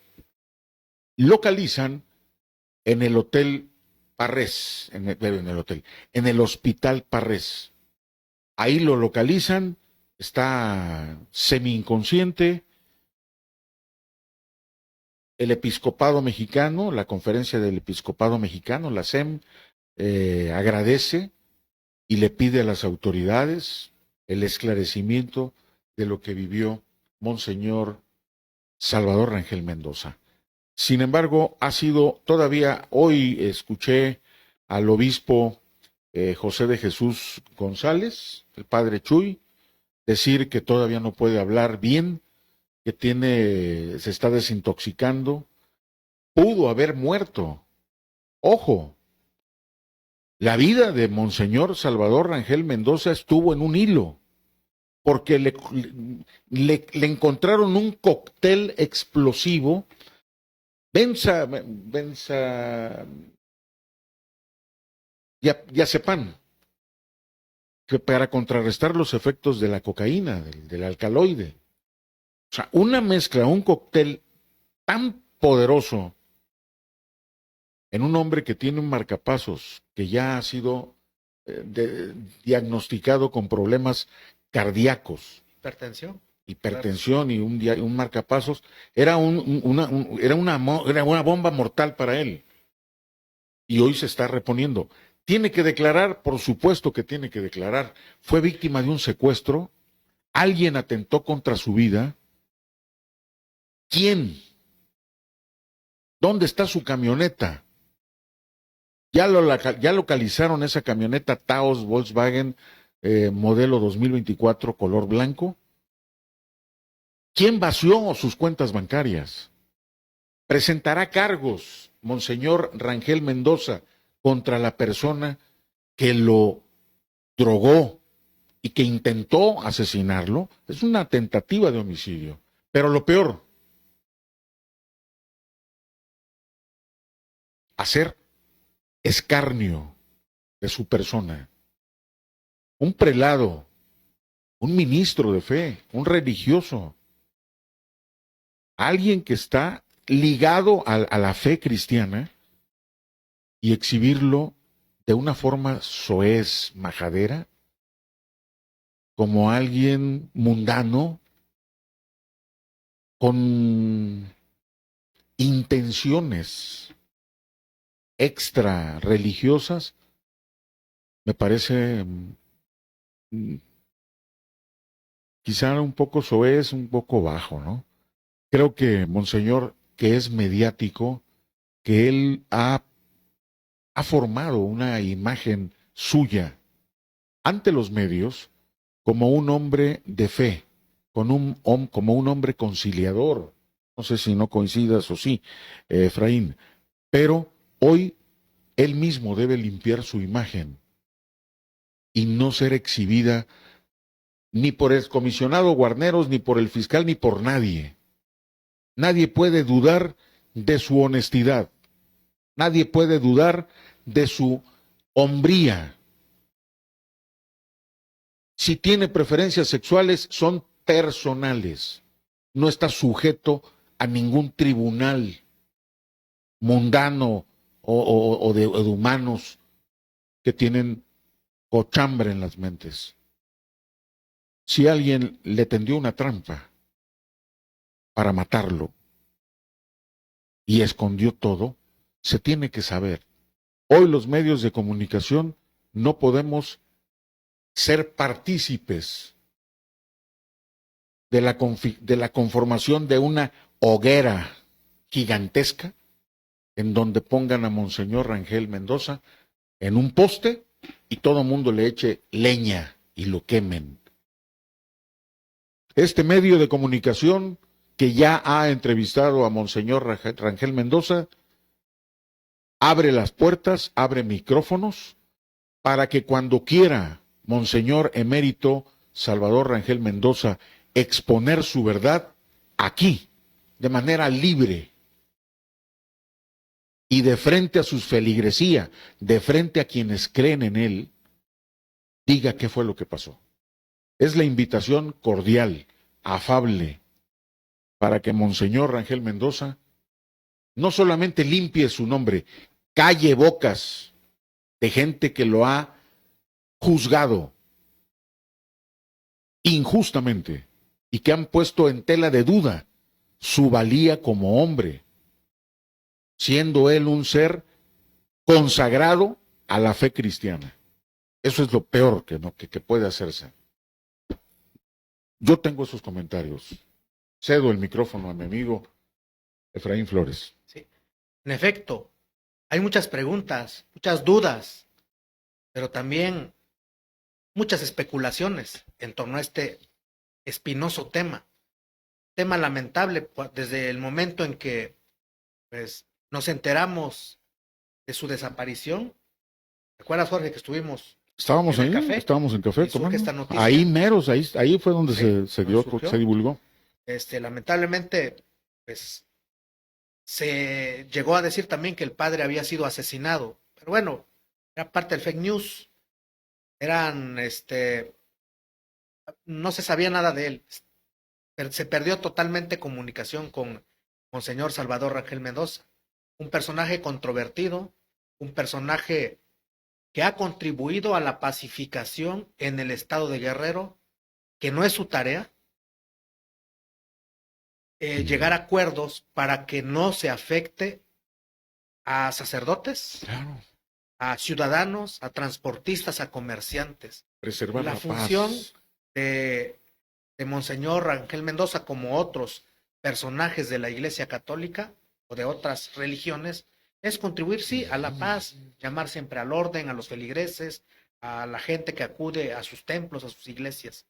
localizan en el hotel Parrés, en el hospital Parrés. Ahí lo localizan, está semi inconsciente. El episcopado mexicano, la conferencia del episcopado mexicano, la SEM, agradece y le pide a las autoridades el esclarecimiento de lo que vivió Monseñor Salvador Rangel Mendoza. Sin embargo, ha sido todavía, hoy escuché al obispo José de Jesús González, el padre Chuy, decir que todavía no puede hablar bien, que se está desintoxicando, pudo haber muerto. Ojo, la vida de Monseñor Salvador Rangel Mendoza estuvo en un hilo, porque le encontraron un cóctel explosivo, diazepam, que para contrarrestar los efectos de la cocaína, del alcaloide. O sea, una mezcla, un cóctel tan poderoso en un hombre que tiene un marcapasos, que ya ha sido diagnosticado con problemas cardíacos. Hipertensión y un marcapasos, era una bomba mortal para él. Y hoy se está reponiendo. Tiene que declarar, por supuesto que tiene que declarar. Fue víctima de un secuestro, alguien atentó contra su vida. ¿Quién? ¿Dónde está su camioneta? Ya localizaron esa camioneta Taos Volkswagen modelo 2024 color blanco. ¿Quién vació sus cuentas bancarias? Presentará cargos, Monseñor Rangel Mendoza, contra la persona que lo drogó y que intentó asesinarlo. Es una tentativa de homicidio. Pero lo peor, hacer escarnio de su persona. Un prelado, un ministro de fe, un religioso, alguien que está ligado a la fe cristiana, y exhibirlo de una forma soez, majadera, como alguien mundano, con intenciones extra religiosas, me parece quizá un poco soez, un poco bajo, ¿no? Creo que Monseñor, que es mediático, que él ha formado una imagen suya ante los medios como un hombre de fe, como un hombre conciliador. No sé si no coincidas o sí, Efraín, pero hoy él mismo debe limpiar su imagen y no ser exhibida ni por el comisionado Guarneros, ni por el fiscal, ni por nadie. Nadie puede dudar de su honestidad. Nadie puede dudar de su hombría. Si tiene preferencias sexuales, son personales. No está sujeto a ningún tribunal mundano o de humanos que tienen cochambre en las mentes. Si alguien le tendió una trampa para matarlo y escondió todo, se tiene que saber. Hoy los medios de comunicación no podemos ser partícipes de la conformación de una hoguera gigantesca en donde pongan a Monseñor Rangel Mendoza en un poste y todo el mundo le eche leña y lo quemen. Este medio de comunicación que ya ha entrevistado a Monseñor Rangel Mendoza abre las puertas, abre micrófonos para que cuando quiera Monseñor Emérito Salvador Rangel Mendoza exponer su verdad aquí, de manera libre y de frente a sus feligresía, de frente a quienes creen en él, diga qué fue lo que pasó. Es la invitación cordial, afable, para que Monseñor Rangel Mendoza no solamente limpie su nombre, calle bocas de gente que lo ha juzgado injustamente y que han puesto en tela de duda su valía como hombre, siendo él un ser consagrado a la fe cristiana. Eso es lo peor que puede hacerse. Yo tengo esos comentarios. Cedo el micrófono a mi amigo Efraín Flores. Sí. En efecto, hay muchas preguntas, muchas dudas, pero también muchas especulaciones en torno a este espinoso tema. Tema lamentable desde el momento en que pues, nos enteramos de su desaparición. ¿Recuerdas, Jorge, que estuvimos Estábamos en ahí, café? estábamos en café, Surge esta noticia. ahí meros, ahí fue donde Sí, se divulgó. Lamentablemente, pues se llegó a decir también que el padre había sido asesinado, pero bueno, era parte del fake news. No se sabía nada de él. Se perdió totalmente comunicación con Monseñor Salvador Rangel Mendoza, un personaje controvertido, un personaje que ha contribuido a la pacificación en el estado de Guerrero, que no es su tarea, llegar a acuerdos para que no se afecte a sacerdotes, Claro. a ciudadanos, a transportistas, a comerciantes. Preservar la función paz. de Monseñor Rangel Mendoza, como otros personajes de la Iglesia Católica o de otras religiones, es contribuir, sí, a la paz, llamar siempre al orden, a los feligreses, a la gente que acude a sus templos, a sus iglesias.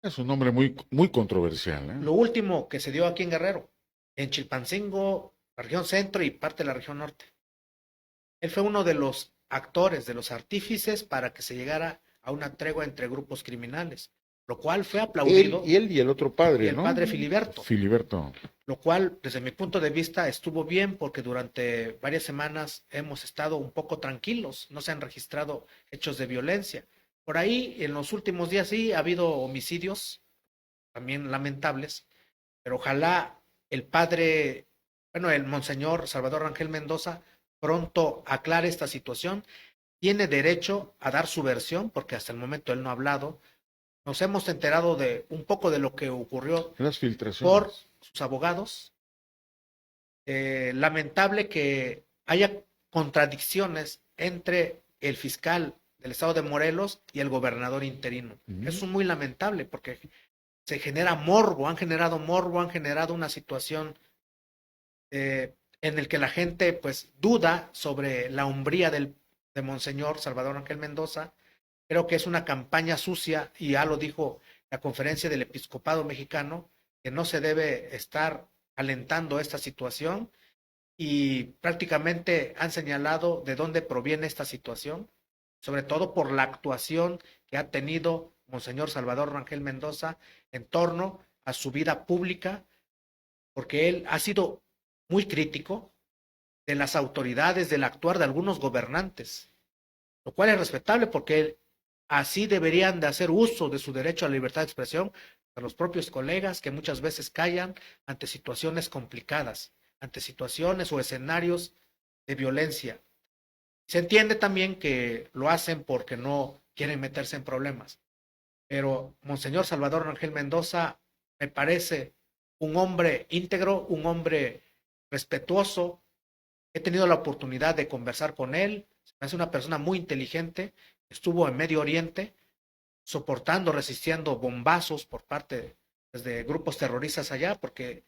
Es un nombre muy, muy controversial, ¿eh? Lo último que se dio aquí en Guerrero, en Chilpancingo, la región centro y parte de la región norte. Él fue uno de los actores, de los artífices para que se llegara a una tregua entre grupos criminales. lo cual fue aplaudido. Él y el otro padre, Y el ¿no? padre Filiberto. Filiberto. Lo cual, desde mi punto de vista, estuvo bien porque durante varias semanas hemos estado un poco tranquilos, no se han registrado hechos de violencia. Por ahí, en los últimos días sí ha habido homicidios, también lamentables, pero ojalá el padre, bueno, el monseñor Salvador Rangel Mendoza pronto aclare esta situación. Tiene derecho a dar su versión porque hasta el momento él no ha hablado. Nos hemos enterado de un poco de lo que ocurrió Las filtraciones. por sus abogados. Lamentable que haya contradicciones entre el fiscal del estado de Morelos y el gobernador interino. Eso es muy lamentable porque se genera morbo, han generado una situación en el que la gente pues duda sobre la hombría de Monseñor Salvador Ángel Mendoza. Creo que es una campaña sucia y ya lo dijo la Conferencia del Episcopado Mexicano, que no se debe estar alentando esta situación y prácticamente han señalado de dónde proviene esta situación, sobre todo por la actuación que ha tenido Monseñor Salvador Rangel Mendoza en torno a su vida pública, porque él ha sido muy crítico de las autoridades, del actuar de algunos gobernantes, lo cual es respetable porque así deberían de hacer uso de su derecho a la libertad de expresión a los propios colegas que muchas veces callan ante situaciones complicadas, ante situaciones o escenarios de violencia. Se entiende también que lo hacen porque no quieren meterse en problemas, pero Monseñor Salvador Rangel Mendoza me parece un hombre íntegro, un hombre respetuoso. He tenido la oportunidad de conversar con él, es una persona muy inteligente, estuvo en Medio Oriente soportando, resistiendo bombazos por parte de grupos terroristas allá, porque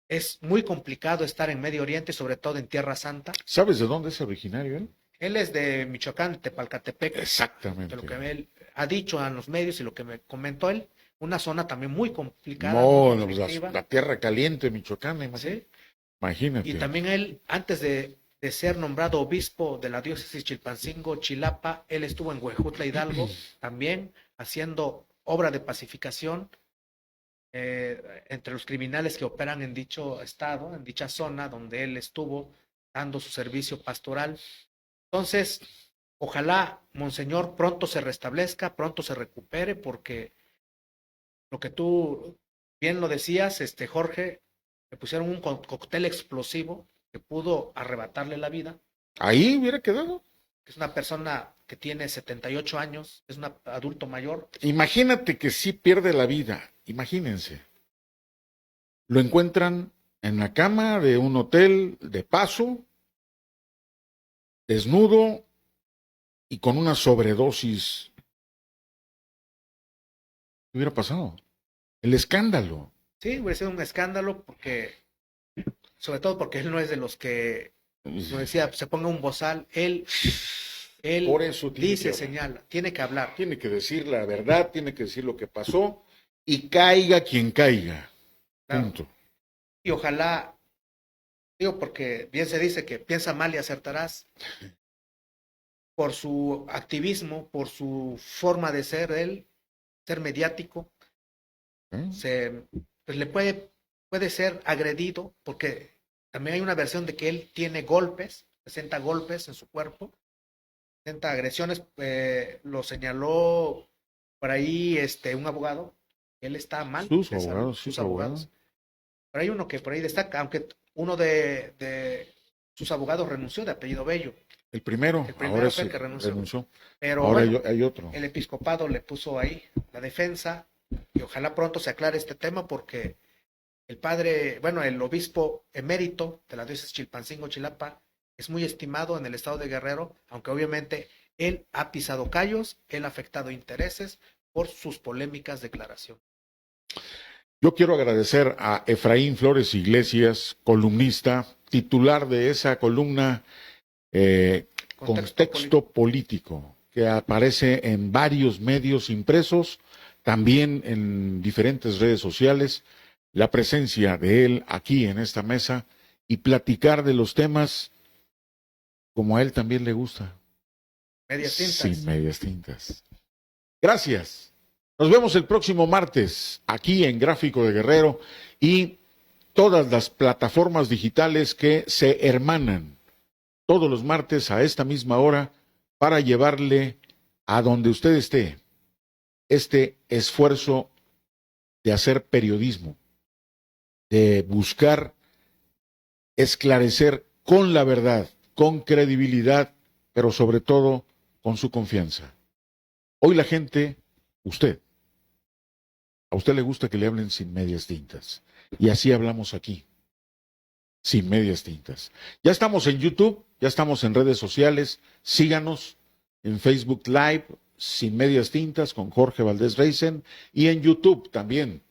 es muy complicado estar en Medio Oriente, sobre todo en Tierra Santa. ¿Sabes de dónde es originario él? Él es de Michoacán, de Tepalcatepec. Exactamente. De lo que él ha dicho en los medios y lo que me comentó él, una zona también muy complicada. No, muy la tierra caliente, Michoacán, ¿sí? Imagínate. Y también él, antes de ser nombrado obispo de la diócesis Chilpancingo, Chilapa, él estuvo en Huejutla, Hidalgo, también haciendo obra de pacificación entre los criminales que operan en dicho estado, en dicha zona donde él estuvo dando su servicio pastoral. Entonces, ojalá Monseñor pronto se restablezca, pronto se recupere, porque lo que tú bien lo decías, Jorge, le pusieron un cóctel explosivo que pudo arrebatarle la vida. Ahí hubiera quedado. Es una persona que tiene 78 años, es un adulto mayor. Imagínate que sí pierde la vida, imagínense. Lo encuentran en la cama de un hotel de paso, desnudo y con una sobredosis. ¿Qué hubiera pasado? El escándalo. Sí, hubiera sido un escándalo porque, sobre todo porque él no es de los que, como decía, se ponga un bozal, él por eso dice, señala, tiene que hablar. Tiene que decir la verdad, tiene que decir lo que pasó y caiga quien caiga. Claro. Punto. Y ojalá, digo, porque bien se dice que piensa mal y acertarás. Por su activismo, por su forma de ser, él, ser mediático, pues le puede ser agredido, porque también hay una versión de que él tiene golpes, presenta golpes en su cuerpo, presenta agresiones, lo señaló por ahí un abogado, él está mal. Sus abogados. Pero hay uno que por ahí destaca, aunque uno de sus abogados renunció, de apellido Bello. El primero ahora fue el que renunció. Pero ahora bueno, hay otro. El episcopado le puso ahí la defensa y ojalá pronto se aclare este tema porque el padre, bueno, el obispo emérito de la diócesis Chilpancingo, Chilapa, es muy estimado en el estado de Guerrero, aunque obviamente él ha pisado callos, él ha afectado intereses por sus polémicas declaraciones. Yo quiero agradecer a Efraín Flores Iglesias, columnista, titular de esa columna Contexto político, que aparece en varios medios impresos, también en diferentes redes sociales, la presencia de él aquí en esta mesa y platicar de los temas como a él también le gusta. Medias tintas. Sin medias tintas. Gracias. Nos vemos el próximo martes aquí en Gráfico de Guerrero y todas las plataformas digitales que se hermanan todos los martes a esta misma hora para llevarle a donde usted esté este esfuerzo de hacer periodismo, de buscar esclarecer con la verdad, con credibilidad, pero sobre todo con su confianza. Hoy la gente, a usted le gusta que le hablen sin medias tintas. Y así hablamos aquí, sin medias tintas. Ya estamos en YouTube, ya estamos en redes sociales, síganos en Facebook Live, Sin Medias Tintas, con Jorge Valdés Reisen, y en YouTube también,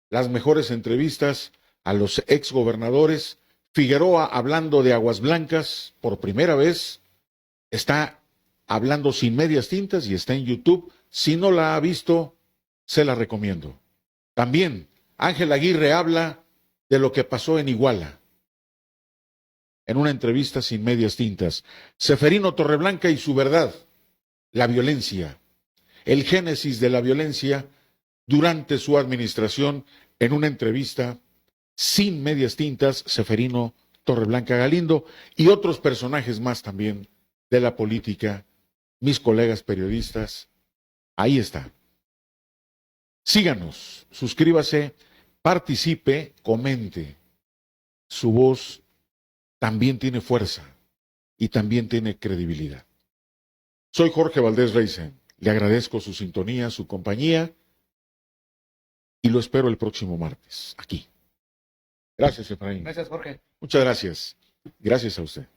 las mejores entrevistas a los exgobernadores. Figueroa hablando de Aguas Blancas, por primera vez, está hablando sin medias tintas y está en YouTube. Si no la ha visto, se la recomiendo. También Ángel Aguirre habla de lo que pasó en Iguala, en una entrevista sin medias tintas. Seferino Torreblanca y su verdad, la violencia, el génesis de la violencia durante su administración, en una entrevista sin medias tintas, Seferino Torreblanca Galindo y otros personajes más también de la política, mis colegas periodistas. Ahí está. Síganos, suscríbase, participe, comente. Su voz también tiene fuerza y también tiene credibilidad. Soy Jorge Valdés Reisen. Le agradezco su sintonía, su compañía y lo espero el próximo martes, aquí. Gracias, Efraín. Gracias, Jorge. Muchas gracias. Gracias a usted.